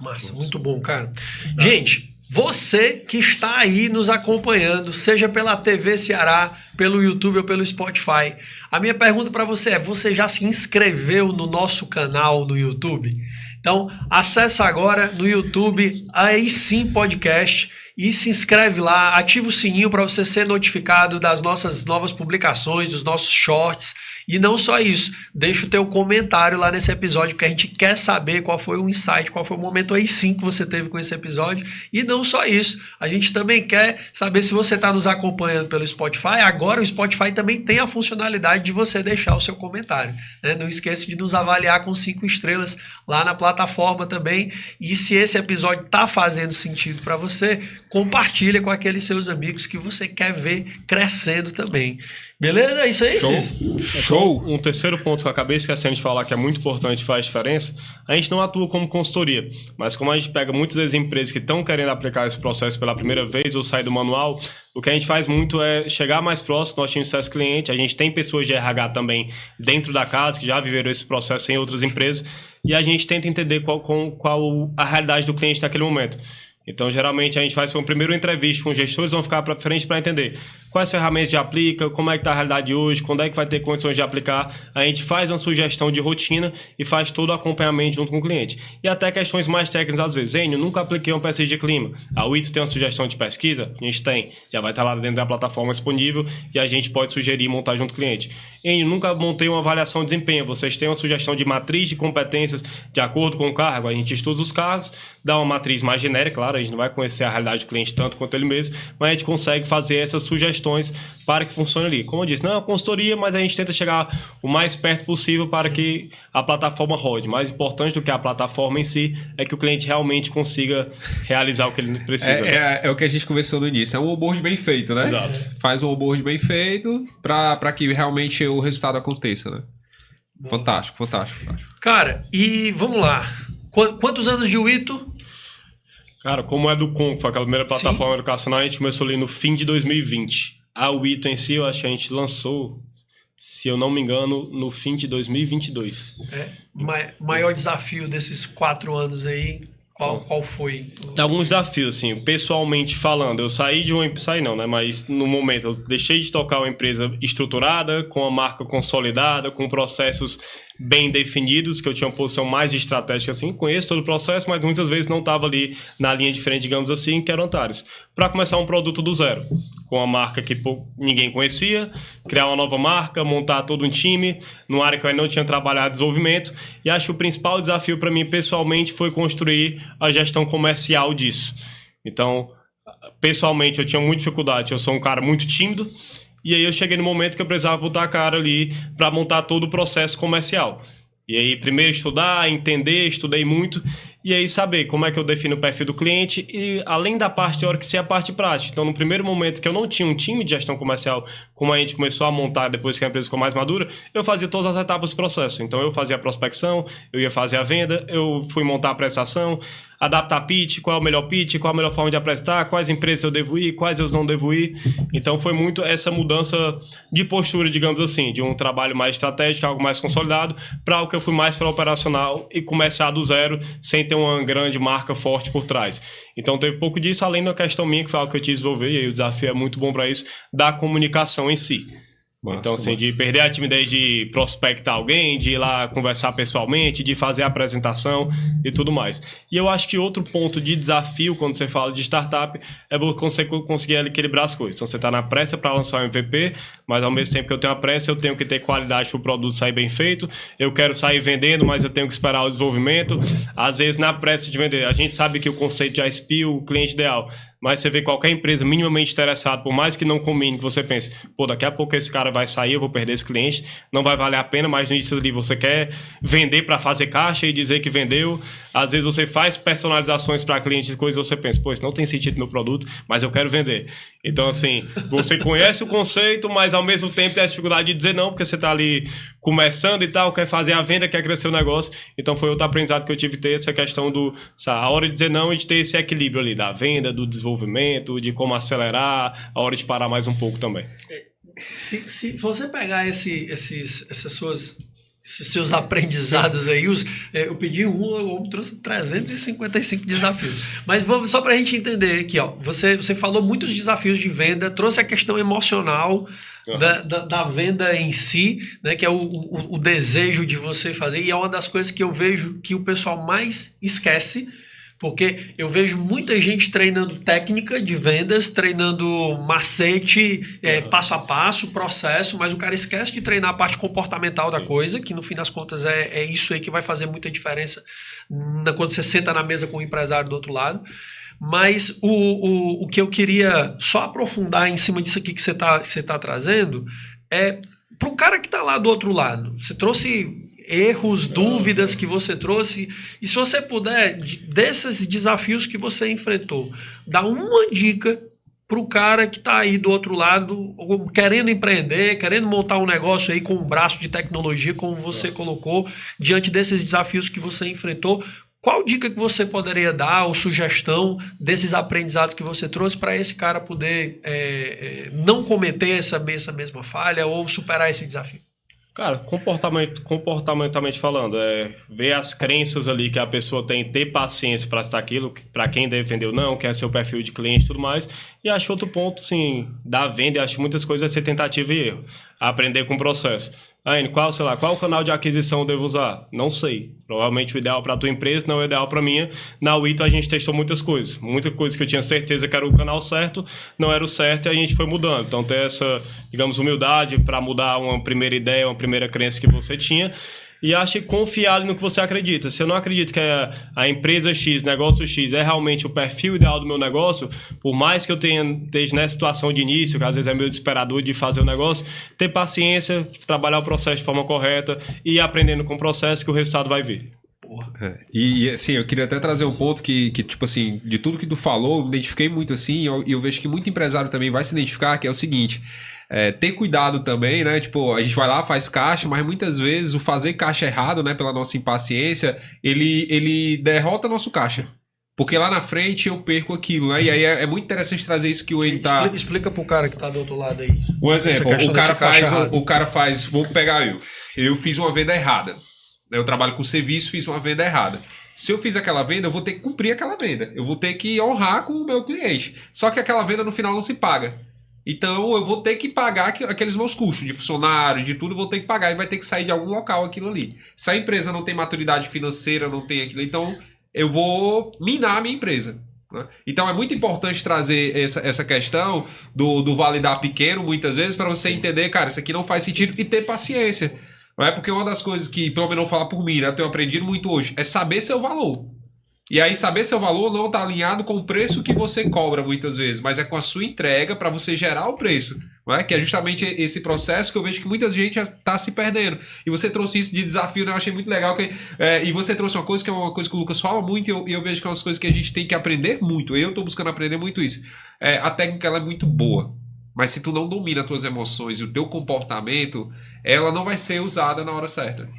Massa, muito bom, cara. Gente, você que está aí nos acompanhando, seja pela TV Ceará, pelo YouTube ou pelo Spotify, a minha pergunta para você é, você já se inscreveu no nosso canal no YouTube? Então, acessa agora no YouTube Aí Sim Podcast e se inscreve lá, ativa o sininho para você ser notificado das nossas novas publicações, dos nossos shorts. E não só isso, deixa o teu comentário lá nesse episódio, porque a gente quer saber qual foi o insight, qual foi o momento aí sim que você teve com esse episódio. E não só isso, a gente também quer saber se você está nos acompanhando pelo Spotify. Agora o Spotify também tem a funcionalidade de você deixar o seu comentário, né? Não esqueça de nos avaliar com 5 estrelas lá na plataforma também. E se esse episódio está fazendo sentido para você, compartilha com aqueles seus amigos que você quer ver crescendo também. Beleza? É isso aí, Show! Um terceiro ponto que eu acabei esquecendo de falar que é muito importante e faz diferença, a gente não atua como consultoria, mas como a gente pega muitas vezes empresas que estão querendo aplicar esse processo pela primeira vez ou sair do manual, o que a gente faz muito é chegar mais próximo do nosso time de sucesso cliente. A gente tem pessoas de RH também dentro da casa que já viveram esse processo em outras empresas e a gente tenta entender qual a realidade do cliente naquele momento. Então, geralmente, a gente faz uma primeira entrevista com os gestores, vão ficar para frente para entender quais ferramentas já aplica, como é que está a realidade hoje, quando é que vai ter condições de aplicar. A gente faz uma sugestão de rotina e faz todo o acompanhamento junto com o cliente. E até questões mais técnicas, às vezes. Eu nunca apliquei uma pesquisa de clima. A Wito tem uma sugestão de pesquisa? A gente tem. Já vai estar lá dentro da plataforma disponível e a gente pode sugerir e montar junto com o cliente. Eu nunca montei uma avaliação de desempenho. Vocês têm uma sugestão de matriz de competências de acordo com o cargo. A gente estuda os cargos, dá uma matriz mais genérica, claro, a gente não vai conhecer a realidade do cliente tanto quanto ele mesmo, mas a gente consegue fazer essas sugestões para que funcione ali. Como eu disse, não é uma consultoria, mas a gente tenta chegar o mais perto possível para que a plataforma rode. Mais importante do que a plataforma em si é que o cliente realmente consiga realizar o que ele precisa. É o que a gente conversou no início, é um onboard bem feito, né? Exato. Faz um onboard bem feito para que realmente o resultado aconteça, né? Fantástico. Cara, e vamos lá. Quantos anos de Wito? Cara, como é do Com, que foi aquela primeira plataforma educacional, a gente começou ali no fim de 2020. A Wito em si, eu acho que a gente lançou, se eu não me engano, no fim de 2022. Maior desafio desses 4 anos aí, Qual foi? Alguns desafios, assim, pessoalmente falando, eu saí de uma empresa, não, né, mas no momento eu deixei de tocar uma empresa estruturada, com a marca consolidada, com processos bem definidos, que eu tinha uma posição mais estratégica, assim, conheço todo o processo, mas muitas vezes não estava ali na linha de frente, digamos assim, que era Antares, para começar um produto do zero, com a marca que ninguém conhecia, criar uma nova marca, montar todo um time, numa área que eu ainda não tinha trabalhado desenvolvimento, e acho que o principal desafio para mim, pessoalmente, foi construir a gestão comercial disso. Então, pessoalmente, eu tinha muita dificuldade, eu sou um cara muito tímido, e aí eu cheguei no momento que eu precisava botar a cara ali para montar todo o processo comercial. E aí, primeiro estudar, entender, estudei muito, e aí saber como é que eu defino o perfil do cliente e, além da parte teórica, ser a parte prática. Então, no primeiro momento que eu não tinha um time de gestão comercial, como a gente começou a montar depois que a empresa ficou mais madura, eu fazia todas as etapas do processo. Então, eu fazia a prospecção, eu ia fazer a venda, eu fui montar a prestação, adaptar pitch, qual é o melhor pitch, qual é a melhor forma de apresentar, quais empresas eu devo ir, quais eu não devo ir. Então, foi muito essa mudança de postura, digamos assim, de um trabalho mais estratégico, algo mais consolidado, para o que eu fui mais para o operacional e começar do zero, sem ter uma grande marca forte por trás. Então, teve pouco disso, além da questão minha, que foi algo que eu tive que desenvolver, e aí o desafio é muito bom para isso, da comunicação em si. Massa, então, assim, de perder a timidez de prospectar alguém, de ir lá conversar pessoalmente, de fazer a apresentação e tudo mais. E eu acho que outro ponto de desafio, quando você fala de startup, é você conseguir equilibrar as coisas. Então, você está na pressa para lançar um MVP, mas ao mesmo tempo que eu tenho a pressa, eu tenho que ter qualidade para o produto sair bem feito. Eu quero sair vendendo, mas eu tenho que esperar o desenvolvimento. Às vezes, na pressa de vender, a gente sabe que o conceito de ISP, o cliente ideal, mas você vê qualquer empresa minimamente interessada, por mais que não combine, que você pense, pô, daqui a pouco esse cara vai sair, eu vou perder esse cliente, não vai valer a pena, mas no início ali você quer vender para fazer caixa e dizer que vendeu. Às vezes você faz personalizações para clientes e coisas, você pensa, pô, isso não tem sentido no meu produto, mas eu quero vender. Então, assim, você conhece o conceito, mas ao mesmo tempo tem a dificuldade de dizer não, porque você está ali começando e tal, quer fazer a venda, quer crescer o negócio. Então, foi outro aprendizado que eu tive que ter, essa questão a hora de dizer não e de ter esse equilíbrio ali, da venda, do desenvolvimento, de como acelerar, a hora de parar mais um pouco também. Se você pegar esses seus aprendizados aí, eu pedi eu trouxe 355 desafios. Mas vamos só para a gente entender aqui, ó. Você falou muitos desafios de venda, trouxe a questão emocional da venda em si, né, que é o desejo de você fazer, e é uma das coisas que eu vejo que o pessoal mais esquece. Porque eu vejo muita gente treinando técnica de vendas, treinando macete, passo a passo, processo, mas o cara esquece de treinar a parte comportamental da coisa, que no fim das contas é isso aí que vai fazer muita diferença quando você senta na mesa com o empresário do outro lado. Mas o que eu queria só aprofundar em cima disso aqui que você tá trazendo é para o cara que está lá do outro lado. Você trouxe erros, dúvidas que você trouxe, e se você puder, desses desafios que você enfrentou, dá uma dica para o cara que está aí do outro lado, querendo empreender, querendo montar um negócio aí com um braço de tecnologia, como você colocou, diante desses desafios que você enfrentou. Qual dica que você poderia dar ou sugestão desses aprendizados que você trouxe para esse cara poder não cometer essa mesma falha ou superar esse desafio? Cara, comportamentalmente falando, ver as crenças ali que a pessoa tem, ter paciência para estar aquilo, para quem deve vender ou não, quer ser o perfil de cliente e tudo mais. E acho outro ponto, sim, da venda, acho muitas coisas é ser tentativa e erro. Aprender com o processo. Qual canal de aquisição eu devo usar? Não sei. Provavelmente o ideal para a tua empresa não é o ideal para a minha. Na Wito a gente testou muitas coisas. Muita coisa que eu tinha certeza que era o canal certo, não era o certo e a gente foi mudando. Então ter essa, digamos, humildade para mudar uma primeira ideia, uma primeira crença que você tinha. E acho que confiar no que você acredita. Se eu não acredito que a empresa X, negócio X, é realmente o perfil ideal do meu negócio, por mais que eu esteja nessa situação de início, que às vezes é meio desesperador de fazer o negócio, ter paciência, trabalhar o processo de forma correta e ir aprendendo com o processo que o resultado vai vir. E assim, eu queria até trazer um ponto que tipo assim, de tudo que tu falou, eu me identifiquei muito assim, e eu vejo que muito empresário também vai se identificar, que é o seguinte... ter cuidado também, né? Tipo, a gente vai lá, faz caixa, mas muitas vezes o fazer caixa errado, né? Pela nossa impaciência, ele derrota nosso caixa. Porque lá na frente eu perco aquilo, né? E aí é muito interessante trazer isso que o Wayne tá... Explica pro cara que tá do outro lado aí. Um exemplo, o cara faz... Vou pegar eu fiz uma venda errada. Eu trabalho com serviço, fiz uma venda errada. Se eu fiz aquela venda, eu vou ter que cumprir aquela venda. Eu vou ter que honrar com o meu cliente. Só que aquela venda no final não se paga. Então eu vou ter que pagar aqueles meus custos de funcionário, de tudo, eu vou ter que pagar e vai ter que sair de algum local aquilo ali. Se a empresa não tem maturidade financeira, não tem aquilo, então eu vou minar a minha empresa. Né? Então é muito importante trazer essa questão do validar pequeno, muitas vezes, para você entender, cara, isso aqui não faz sentido e ter paciência. Não é porque uma das coisas que, pelo menos não falar por mim, né, eu tenho aprendido muito hoje, é saber seu valor. E aí saber seu valor não está alinhado com o preço que você cobra muitas vezes, mas é com a sua entrega para você gerar o preço. Não é? Que é justamente esse processo que eu vejo que muita gente está se perdendo. E você trouxe isso de desafio, né? Eu achei muito legal. E você trouxe uma coisa que é uma coisa que o Lucas fala muito e eu vejo que é uma coisa que a gente tem que aprender muito. Eu estou buscando aprender muito isso. A técnica ela é muito boa. Mas se tu não domina as tuas emoções e o teu comportamento, ela não vai ser usada na hora certa.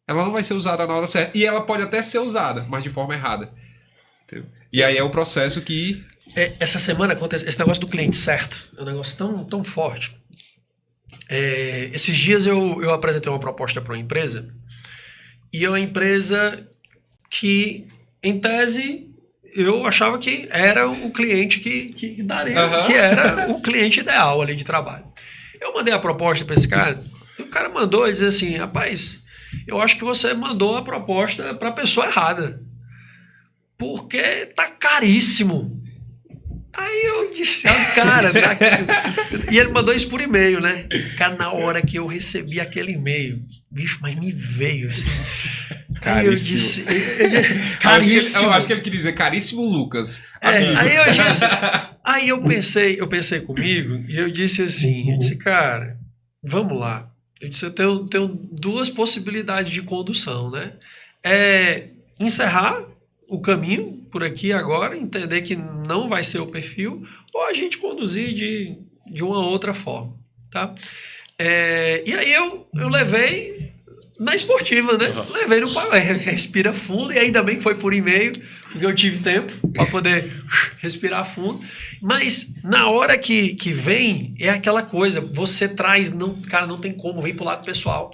Ela não vai ser usada na hora certa. E ela pode até ser usada, mas de forma errada. Entendeu? E aí é o processo que... Essa semana acontece esse negócio do cliente certo. É um negócio tão forte. Esses dias eu apresentei uma proposta para uma empresa. E é uma empresa que, em tese... eu achava que era o cliente que daria, que era o cliente ideal ali de trabalho. Eu mandei a proposta para esse cara, e o cara mandou e dizia assim, rapaz, eu acho que você mandou a proposta para a pessoa errada, porque tá caríssimo. Aí eu disse, cara, e ele mandou isso por e-mail, né? Cara, na hora que eu recebi aquele e-mail, bicho, mas me veio assim. Aí eu disse, caríssimo. Eu acho que ele queria dizer caríssimo Lucas. Aí eu pensei comigo e eu disse assim, cara, vamos lá. Eu disse, eu tenho duas possibilidades de condução, né? Encerrar o caminho por aqui agora, entender que não vai ser o perfil, ou a gente conduzir de uma outra forma, tá? E aí eu levei na esportiva, né? Levei no respira fundo, e ainda bem que foi por e-mail, porque eu tive tempo para poder respirar fundo. Mas na hora que vem, é aquela coisa, você traz, cara, não tem como, vem pro lado pessoal.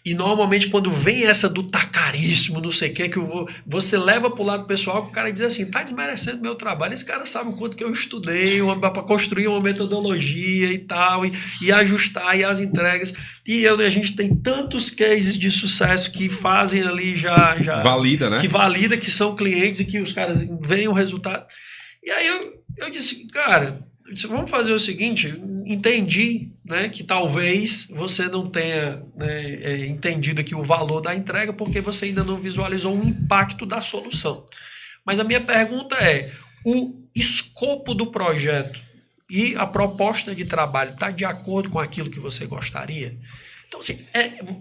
E normalmente quando vem essa do tá caríssimo, não sei o que você leva pro lado pessoal, que o cara diz assim, tá desmerecendo meu trabalho, esse cara sabe o quanto que eu estudei para construir uma metodologia e tal, e ajustar e as entregas, e a gente tem tantos cases de sucesso que fazem ali já valida, né? Que valida que são clientes e que os caras veem o resultado. E aí eu disse, cara, vamos fazer o seguinte, entendi, né, que talvez você não tenha, né, entendido aqui o valor da entrega porque você ainda não visualizou o impacto da solução. Mas a minha pergunta o escopo do projeto e a proposta de trabalho está de acordo com aquilo que você gostaria? Então, assim,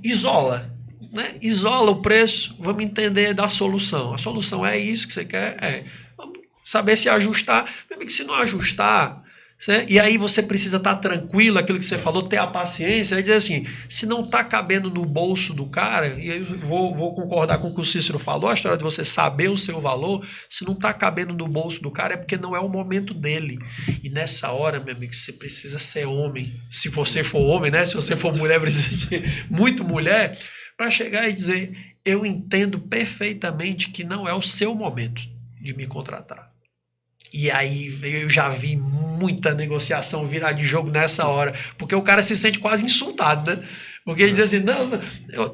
isola. Né? Isola o preço, vamos entender da solução. A solução é isso que você quer? Vamos saber se ajustar. Mesmo que se não ajustar... E aí você precisa estar tranquilo, aquilo que você falou, ter a paciência, e dizer assim, se não está cabendo no bolso do cara, e aí eu vou concordar com o que o Cícero falou, a história de você saber o seu valor, se não está cabendo no bolso do cara é porque não é o momento dele. E nessa hora, meu amigo, você precisa ser homem, se você for homem, né? Se você for mulher, precisa ser muito mulher, para chegar e dizer, eu entendo perfeitamente que não é o seu momento de me contratar. E aí eu já vi muita negociação virar de jogo nessa hora, porque o cara se sente quase insultado, né? Porque ele diz assim, não,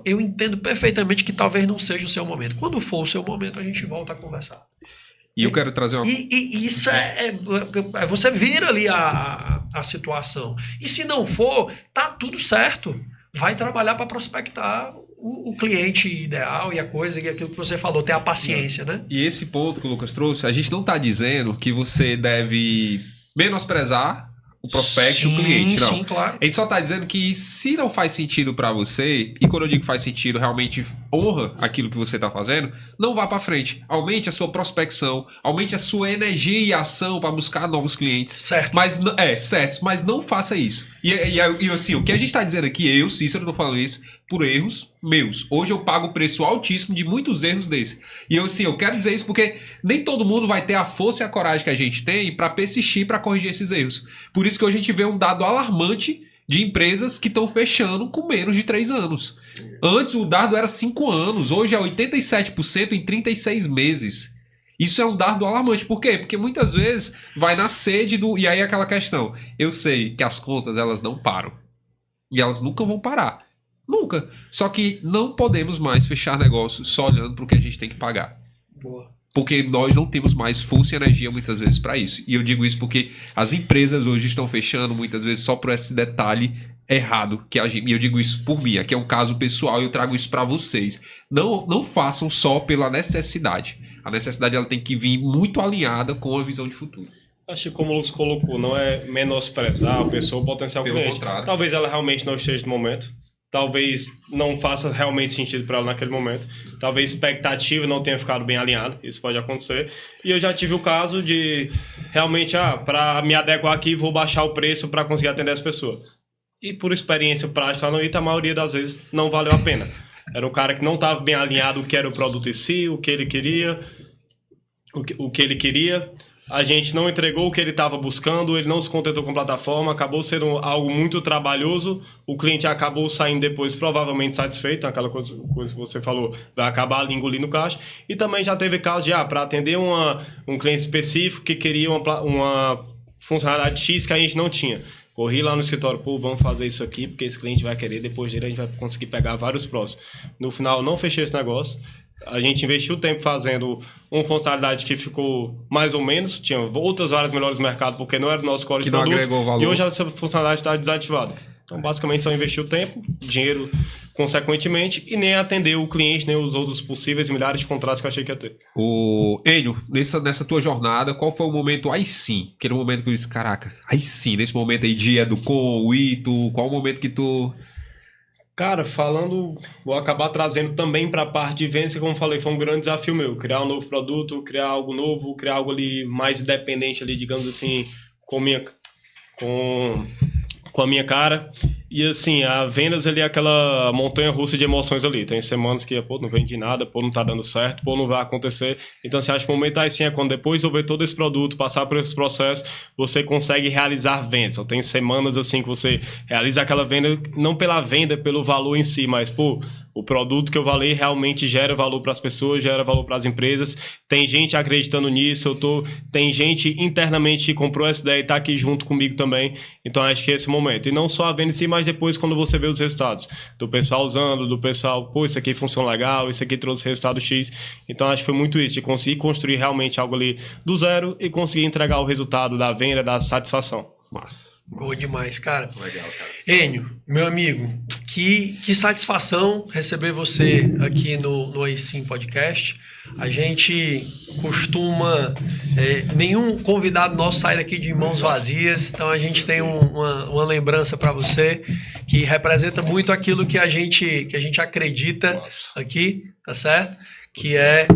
eu entendo perfeitamente que talvez não seja o seu momento. Quando for o seu momento, a gente volta a conversar. E eu quero trazer uma... E isso você vira ali a situação. E se não for, tá tudo certo. Vai trabalhar para prospectar o cliente ideal e a coisa, e aquilo que você falou, ter a paciência, né? E esse ponto que o Lucas trouxe, a gente não está dizendo que você deve menosprezar o prospecto e o cliente, não. Sim, claro. A gente só está dizendo que se não faz sentido para você, e quando eu digo faz sentido, realmente honra aquilo que você está fazendo, não vá para frente. Aumente a sua prospecção, aumente a sua energia e ação para buscar novos clientes. Certo. Mas não faça isso. E assim, o que a gente está dizendo aqui, eu, Cícero, estou falando isso por erros meus. Hoje eu pago o preço altíssimo de muitos erros desses. E eu quero dizer isso porque nem todo mundo vai ter a força e a coragem que a gente tem para persistir, para corrigir esses erros. Por isso que hoje a gente vê um dado alarmante de empresas que estão fechando com menos de 3 anos. Antes o dardo era 5 anos, hoje é 87% em 36 meses. Isso é um dardo alarmante. Por quê? Porque muitas vezes vai na sede do... E aí aquela questão. Eu sei que as contas, elas não param. E elas nunca vão parar. Nunca. Só que não podemos mais fechar negócio só olhando para o que a gente tem que pagar. Boa. Porque nós não temos mais força e energia muitas vezes para isso. E eu digo isso porque as empresas hoje estão fechando muitas vezes só por esse detalhe errado que a gente, e eu digo isso por mim, aqui é um caso pessoal e eu trago isso para vocês. Não façam só pela necessidade. A necessidade ela tem que vir muito alinhada com a visão de futuro. Acho que como o Lucas colocou, não é menosprezar a pessoa, o potencial Pelo cliente. contrário. Talvez ela realmente não esteja no momento. Talvez não faça realmente sentido para ela naquele momento. Talvez a expectativa não tenha ficado bem alinhada. Isso pode acontecer. E eu já tive o caso de realmente, para me adequar aqui, vou baixar o preço para conseguir atender as pessoas. E por experiência prática no ITA, a maioria das vezes não valeu a pena. Era o cara que não estava bem alinhado o que era o produto em si, o que ele queria, o que ele queria. A gente não entregou o que ele estava buscando, ele não se contentou com a plataforma, acabou sendo algo muito trabalhoso, o cliente acabou saindo depois provavelmente satisfeito, aquela coisa que você falou, vai acabar ali engolindo o caixa. E também já teve caso de, para atender um cliente específico que queria uma funcionalidade X que a gente não tinha. Corri lá no escritório, vamos fazer isso aqui, porque esse cliente vai querer, depois dele a gente vai conseguir pegar vários próximos. No final, não fechei esse negócio. A gente investiu tempo fazendo uma funcionalidade que ficou mais ou menos, tinha outras várias melhores no mercado, porque não era o nosso core de produto. Agregou valor. E hoje essa funcionalidade está desativada. Então, basicamente, só investiu tempo, dinheiro, consequentemente, e nem atendeu o cliente, nem os outros possíveis milhares de contratos que eu achei que ia ter. O Enio, nessa tua jornada, qual foi o momento aí sim? Aquele momento que eu disse, caraca, aí sim, nesse momento aí de Educom, o Ito, qual o momento que tu... Cara, vou acabar trazendo também para a parte de vendas, que como falei, foi um grande desafio meu, criar um novo produto, criar algo novo, criar algo ali mais independente ali, digamos assim, com a minha cara. E assim, a vendas ali é aquela montanha-russa de emoções ali. Tem semanas que, não vendi nada, não tá dando certo, não vai acontecer. Então, assim, acho que o momento aí sim é quando depois de eu ver todo esse produto, passar por esse processo, você consegue realizar vendas. Então, tem semanas assim que você realiza aquela venda, não pela venda, pelo valor em si, mas, o produto que eu falei realmente gera valor para as pessoas, gera valor para as empresas. Tem gente acreditando nisso, tem gente internamente que comprou essa ideia e tá aqui junto comigo também. Então, acho que é esse momento. E não só a venda em si, mas depois quando você vê os resultados do pessoal usando, do pessoal, isso aqui funciona legal, isso aqui trouxe resultado X. Então acho que foi muito isso, de conseguir construir realmente algo ali do zero e conseguir entregar o resultado da venda, da satisfação. Massa. Boa demais, cara. Legal, cara. Enio, meu amigo, que satisfação receber você aqui no iSim Podcast. A gente costuma... nenhum convidado nosso sai daqui de mãos vazias, então a gente tem uma lembrança para você que representa muito aquilo que a gente acredita aqui, tá certo? Que é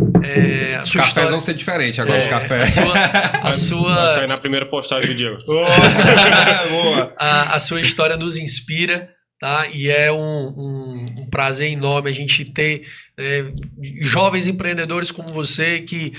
a Os sua cafés história. vão ser diferentes agora, os cafés. Vai sair na primeira postagem do Diego. Boa. A sua história nos inspira, tá? E é um prazer enorme a gente ter jovens empreendedores como você que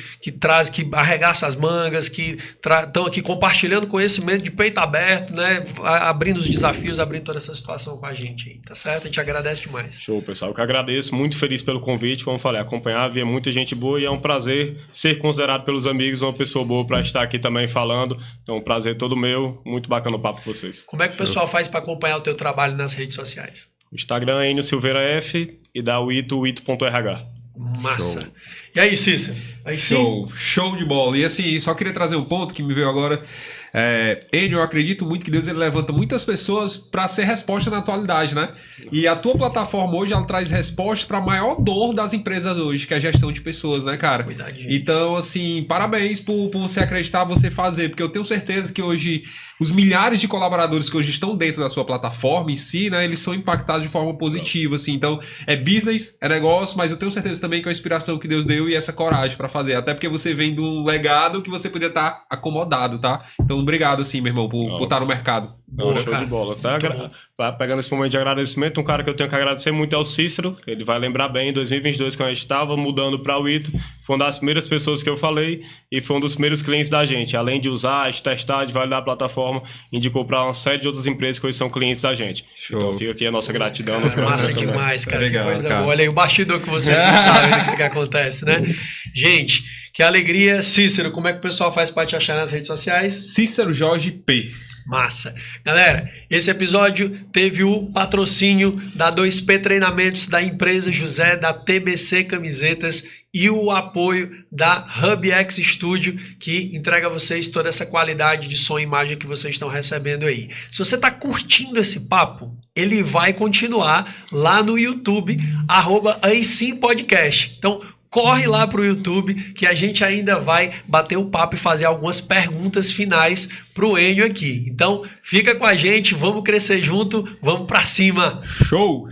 arregaça as mangas, que estão aqui compartilhando conhecimento de peito aberto, né? Abrindo os desafios, abrindo toda essa situação com a gente aí, tá certo? A gente agradece demais. Show, pessoal. Eu que agradeço, muito feliz pelo convite, como falei, acompanhar, ver muita gente boa e é um prazer ser considerado pelos amigos uma pessoa boa para estar aqui também falando. Então, um prazer todo meu, muito bacana o papo com vocês. Como é que o pessoal faz para acompanhar o teu trabalho nas redes sociais? O Instagram é Enio Silveira F e dá o ito.rh. Massa. Show. E aí, Cícero? Aí sim. Show de bola. E assim, só queria trazer um ponto que me veio agora. Enio, eu acredito muito que Deus ele levanta muitas pessoas para ser resposta na atualidade, né? E a tua plataforma hoje, ela traz resposta para a maior dor das empresas hoje, que é a gestão de pessoas, né, cara? Cuidadinho. Então, assim, parabéns por você acreditar, você fazer, porque eu tenho certeza que hoje os milhares de colaboradores que hoje estão dentro da sua plataforma em si, né, eles são impactados de forma positiva, assim. Então, é business, é negócio, mas eu tenho certeza também que é a inspiração que Deus deu e essa coragem para fazer. Até porque você vem de um legado que você podia estar acomodado, tá? Então, obrigado, assim, meu irmão, por estar no mercado. Boa, show de bola. Tá pegando esse momento de agradecimento, um cara que eu tenho que agradecer muito é o Cícero. Ele vai lembrar bem, em 2022, quando a gente estava mudando para o Ito, foi uma das primeiras pessoas que eu falei e foi um dos primeiros clientes da gente. Além de usar, de testar, de validar a plataforma, indicou para uma série de outras empresas que hoje são clientes da gente. Show. Então fica aqui a nossa gratidão. Massa demais, cara. Legal, que coisa cara. boa. Olha aí, o bastidor que vocês não sabem do que acontece, né? Gente, que alegria. Cícero, como é que o pessoal faz para te achar nas redes sociais? Cícero Jorge P. Massa. Galera, esse episódio teve o patrocínio da 2P Treinamentos, da empresa José, da TBC Camisetas e o apoio da HubX Studio, que entrega a vocês toda essa qualidade de som e imagem que vocês estão recebendo aí. Se você está curtindo esse papo, ele vai continuar lá no YouTube, @AiSimPodcast. Então, corre lá para o YouTube que a gente ainda vai bater o papo e fazer algumas perguntas finais para o Enio aqui. Então, fica com a gente, vamos crescer junto, vamos para cima. Show!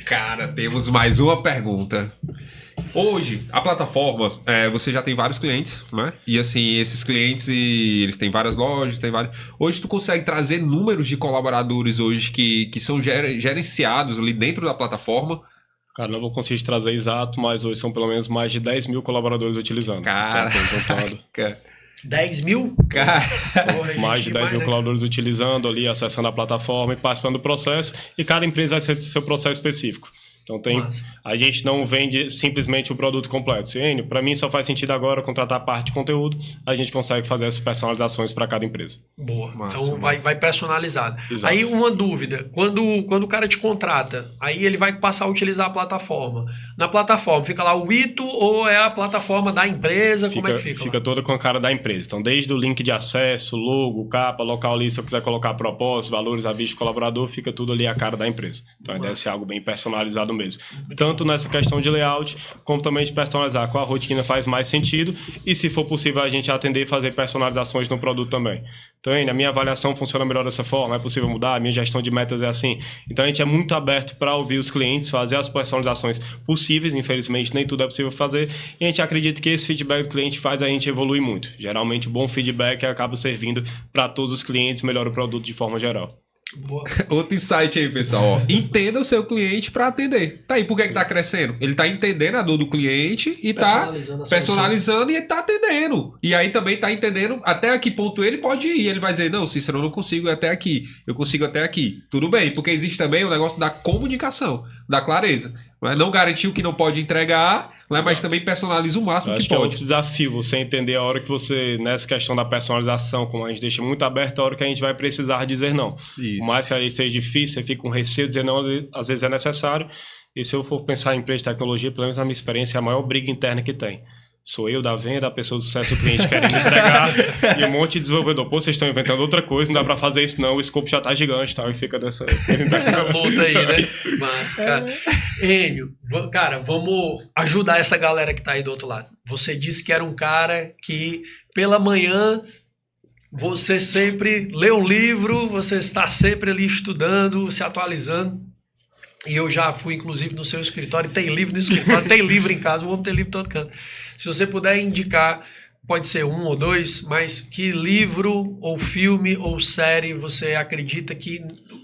Cara, temos mais uma pergunta. Hoje, a plataforma, você já tem vários clientes, né? E assim, esses clientes, eles têm várias lojas, tem vários... Hoje tu consegue trazer números de colaboradores hoje que são gerenciados ali dentro da plataforma. Cara, não vou conseguir trazer exato, mas hoje são pelo menos mais de 10 mil colaboradores utilizando. Cara, então, assim, juntando. 10 mil? Cara, Porra, Mais de 10 mil colaboradores utilizando ali, acessando a plataforma e participando do processo. E cada empresa vai ter seu processo específico. Então a gente não vende simplesmente o produto completo. Para mim só faz sentido agora contratar a parte de conteúdo, a gente consegue fazer essas personalizações para cada empresa. Boa, Massa, então vai personalizado. Exato. Aí uma dúvida, quando o cara te contrata, aí ele vai passar a utilizar a plataforma. Na plataforma fica lá o Ito ou é a plataforma da empresa? Como é que fica? Fica toda com a cara da empresa. Então desde o link de acesso, logo, capa, local ali, se eu quiser colocar propósitos, valores, aviso de colaborador, fica tudo ali a cara da empresa. Então deve ser algo bem personalizado mesmo. Tanto nessa questão de layout, como também de personalizar qual a rotina faz mais sentido e se for possível a gente atender e fazer personalizações no produto também. Então, a minha avaliação funciona melhor dessa forma, é possível mudar, a minha gestão de metas é assim. Então, a gente é muito aberto para ouvir os clientes, fazer as personalizações possíveis, infelizmente nem tudo é possível fazer, e a gente acredita que esse feedback do cliente faz a gente evoluir muito. Geralmente, o bom feedback acaba servindo para todos os clientes, melhora o produto de forma geral. Boa. outro insight aí, pessoal. Ó. Entenda o seu cliente para atender. Tá aí, por que tá crescendo? Ele tá entendendo a dor do cliente e tá personalizando e ele tá atendendo. E aí também tá entendendo até a que ponto ele pode ir. Ele vai dizer, não, Cícero, eu não consigo ir até aqui. Eu consigo até aqui. Tudo bem, porque existe também o negócio da comunicação, da clareza. Não garantiu que não pode entregar, né? Mas também personaliza o máximo que pode. É outro desafio, você entender a hora que você, nessa questão da personalização, como a gente deixa muito aberto, a hora que a gente vai precisar dizer não. Isso. Por mais que aí seja difícil, você fica com receio de dizer não, às vezes é necessário. E se eu for pensar em empresa de tecnologia, pelo menos na minha experiência, é a maior briga interna que tem. Sou eu da venda, a pessoa do sucesso, o cliente querem me entregar e um monte de desenvolvedor. Pô, vocês estão inventando outra coisa, não dá pra fazer isso não, o escopo já tá gigante, tal, e fica dessa luta aí, né? Mas, cara, Enio, cara, vamos ajudar essa galera que tá aí do outro lado. Você disse que era um cara que pela manhã você sempre lê um livro, você está sempre ali estudando, se atualizando. E eu já fui, inclusive, no seu escritório, tem livro no escritório, tem livro em casa, vamos ter livro todo canto. Se você puder indicar, pode ser um ou dois, mas que livro ou filme ou série você acredita que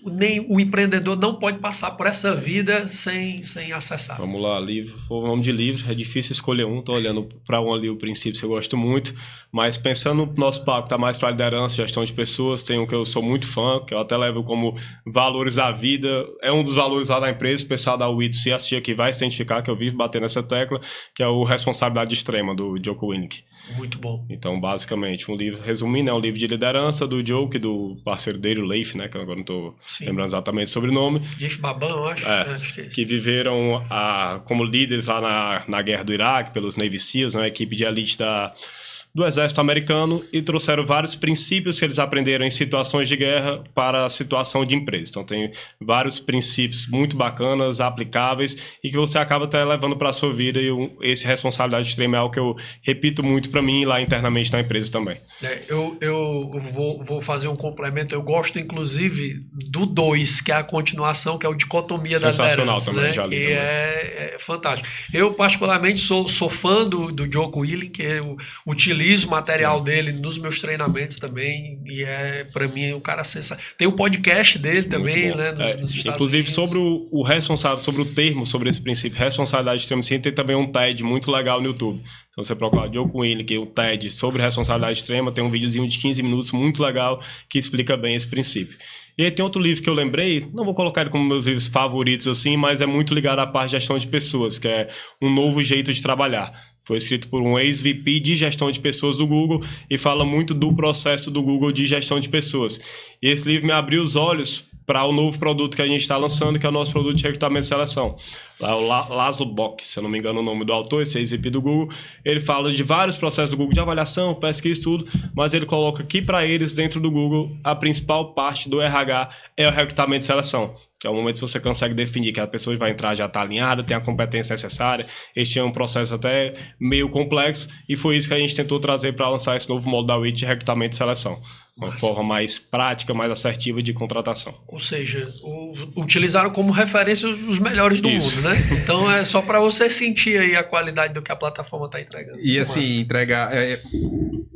nem o empreendedor não pode passar por essa vida sem acessar? Vamos lá, livro. Vamos de livro, é difícil escolher um, tô olhando para um ali, o princípio, eu gosto muito, mas pensando no nosso papo, tá mais para liderança, gestão de pessoas, tem um que eu sou muito fã, que eu até levo como valores da vida, é um dos valores lá da empresa, o pessoal da UIT, se assistir aqui, vai se identificar, que eu vivo batendo nessa tecla, que é o Responsabilidade Extrema, do Jocko Willink. Muito bom. Então, basicamente, um livro, resumindo, é um livro de liderança do Jocko, do parceiro dele, o Leif, né, que eu agora não tô lembrando exatamente o sobrenome. Jeff Baban, eu acho. Acho que é isso. Que viveram como líderes lá na guerra do Iraque, pelos Navy Seals, uma equipe de elite do exército americano, e trouxeram vários princípios que eles aprenderam em situações de guerra para a situação de empresa. Então tem vários princípios muito bacanas, aplicáveis, e que você acaba até levando para a sua vida, e esse responsabilidade extrema é algo que eu repito muito para mim lá internamente na empresa também. Eu vou fazer um complemento, eu gosto inclusive do 2, que é a continuação, que é o Dicotomia da Liderança, também, né? já li que também. É fantástico. Eu particularmente sou fã do Jocko Willink, que eu utilizo utilizo o material dele nos meus treinamentos também, e pra mim, o cara sensacional. Tem o podcast dele também, né, nos Estados inclusive, Unidos. sobre o responsável, sobre o termo, sobre esse princípio, responsabilidade extrema, sim, tem também um TED muito legal no YouTube. Se você procurar Joe Winnick, o TED sobre responsabilidade extrema, tem um videozinho de 15 minutos muito legal que explica bem esse princípio. E aí tem outro livro que eu lembrei, não vou colocar ele como meus livros favoritos assim, mas é muito ligado à parte de gestão de pessoas, que é Um Novo Jeito de Trabalhar. Foi escrito por um ex-VP de gestão de pessoas do Google e fala muito do processo do Google de gestão de pessoas. E esse livro me abriu os olhos para o novo produto que a gente está lançando, que é o nosso produto de recrutamento e seleção. Lá, o Laszlo Bock, se eu não me engano o nome do autor, esse ex-VP do Google, ele fala de vários processos do Google, de avaliação, pesquisa e tudo, mas ele coloca que para eles, dentro do Google, a principal parte do RH é o recrutamento e seleção, que é o momento que você consegue definir que a pessoa vai entrar, já está alinhada, tem a competência necessária. Este é um processo até meio complexo, e foi isso que a gente tentou trazer para lançar esse novo modo da WIT de recrutamento e seleção. Uma forma mais prática, mais assertiva de contratação. Ou seja, utilizaram como referência os melhores do mundo, né? Então é só para você sentir aí a qualidade do que a plataforma está entregando. E assim, entregar,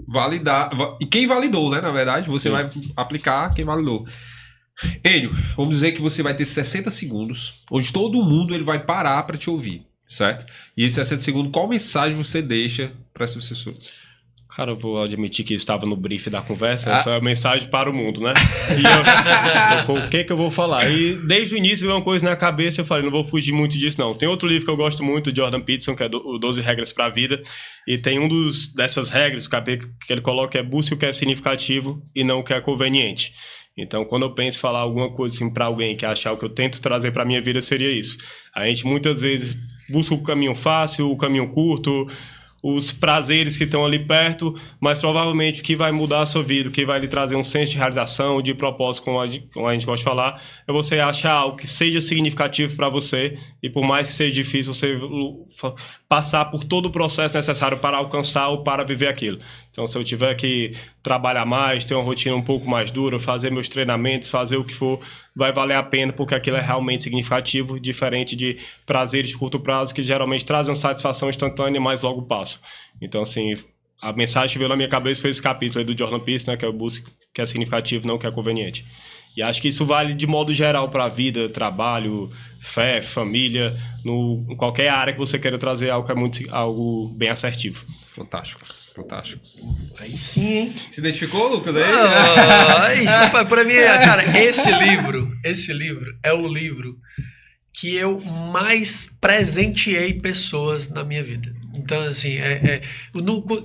validar. E quem validou, né? Na verdade, você vai aplicar quem validou. Enio, vamos dizer que você vai ter 60 segundos, onde todo mundo ele vai parar para te ouvir, certo? E esses 60 segundos, qual mensagem você deixa para essas pessoas? Cara, eu vou admitir que estava no brief da conversa, essa é a mensagem para o mundo, né? E o que eu vou falar? E desde o início veio uma coisa na cabeça, eu falei, não vou fugir muito disso não. Tem outro livro que eu gosto muito, de Jordan Peterson, que é o 12 Regras para a Vida, e tem dessas regras, que ele coloca que é busque o que é significativo e não o que é conveniente. Então, quando eu penso em falar alguma coisa assim para alguém que achar o que eu tento trazer para a minha vida, seria isso. A gente muitas vezes busca o caminho fácil, o caminho curto, os prazeres que estão ali perto, mas provavelmente o que vai mudar a sua vida, o que vai lhe trazer um senso de realização, de propósito, como a gente gosta de falar, é você achar algo que seja significativo para você, e por mais que seja difícil, você passar por todo o processo necessário para alcançar ou para viver aquilo. Então, se eu tiver que trabalhar mais, ter uma rotina um pouco mais dura, fazer meus treinamentos, fazer o que for, vai valer a pena, porque aquilo é realmente significativo, diferente de prazeres de curto prazo, que geralmente trazem uma satisfação instantânea, mas logo passam. Então, assim, a mensagem que veio na minha cabeça foi esse capítulo aí do Jordan Peterson, né, que é o busque, que é significativo, não que é conveniente. E acho que isso vale de modo geral para a vida, trabalho, fé, família, em qualquer área que você queira trazer algo que é algo bem assertivo. Fantástico. Fantástico. Aí sim, hein? Se identificou, Lucas? Aí? Pra mim, cara, esse livro é o livro que eu mais presenteei pessoas na minha vida. Então, assim,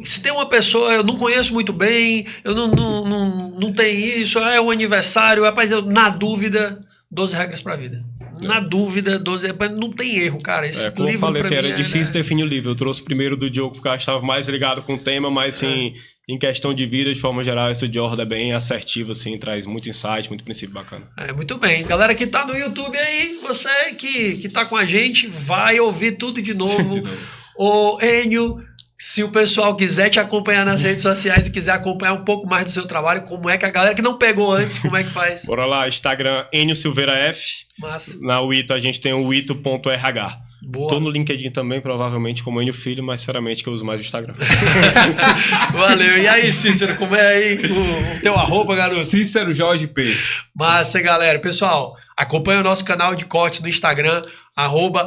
se tem uma pessoa, eu não conheço muito bem, eu não tenho isso, é um aniversário, rapaz, na dúvida, 12 regras pra vida. Na dúvida, 12, não tem erro, cara. Esse como livro, eu falei, assim, era mim, difícil definir o livro. Eu trouxe primeiro do Diogo, porque eu estava mais ligado com o tema, mas assim, em questão de vida, de forma geral, esse Jordan é bem assertivo, assim, traz muito insight, muito princípio bacana. Muito bem. Galera que tá no YouTube aí, você que tá com a gente, vai ouvir tudo de novo. Ô, Enio, se o pessoal quiser te acompanhar nas redes sociais e quiser acompanhar um pouco mais do seu trabalho, como é que a galera que não pegou antes, como é que faz? Bora lá, Instagram, Enio Silveira F. Massa. Na Wito a gente tem o wito.rh. Boa. Tô no LinkedIn também, provavelmente, como Enio Filho, mas sinceramente que eu uso mais o Instagram. Valeu. E aí, Cícero, como é aí o teu arroba, garoto? Cícero Jorge P. Massa, galera. Pessoal, acompanha o nosso canal de cortes no Instagram,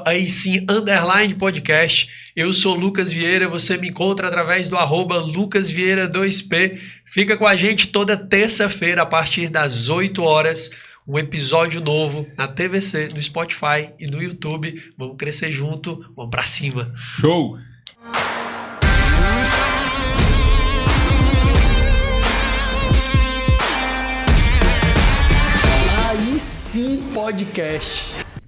@aisim_podcast. Eu sou Lucas Vieira, você me encontra através do @LucasVieira2P. Fica com a gente toda terça-feira, a partir das 8 horas, um episódio novo na TVC, no Spotify e no YouTube. Vamos crescer junto, vamos pra cima. Show! Aí sim, podcast.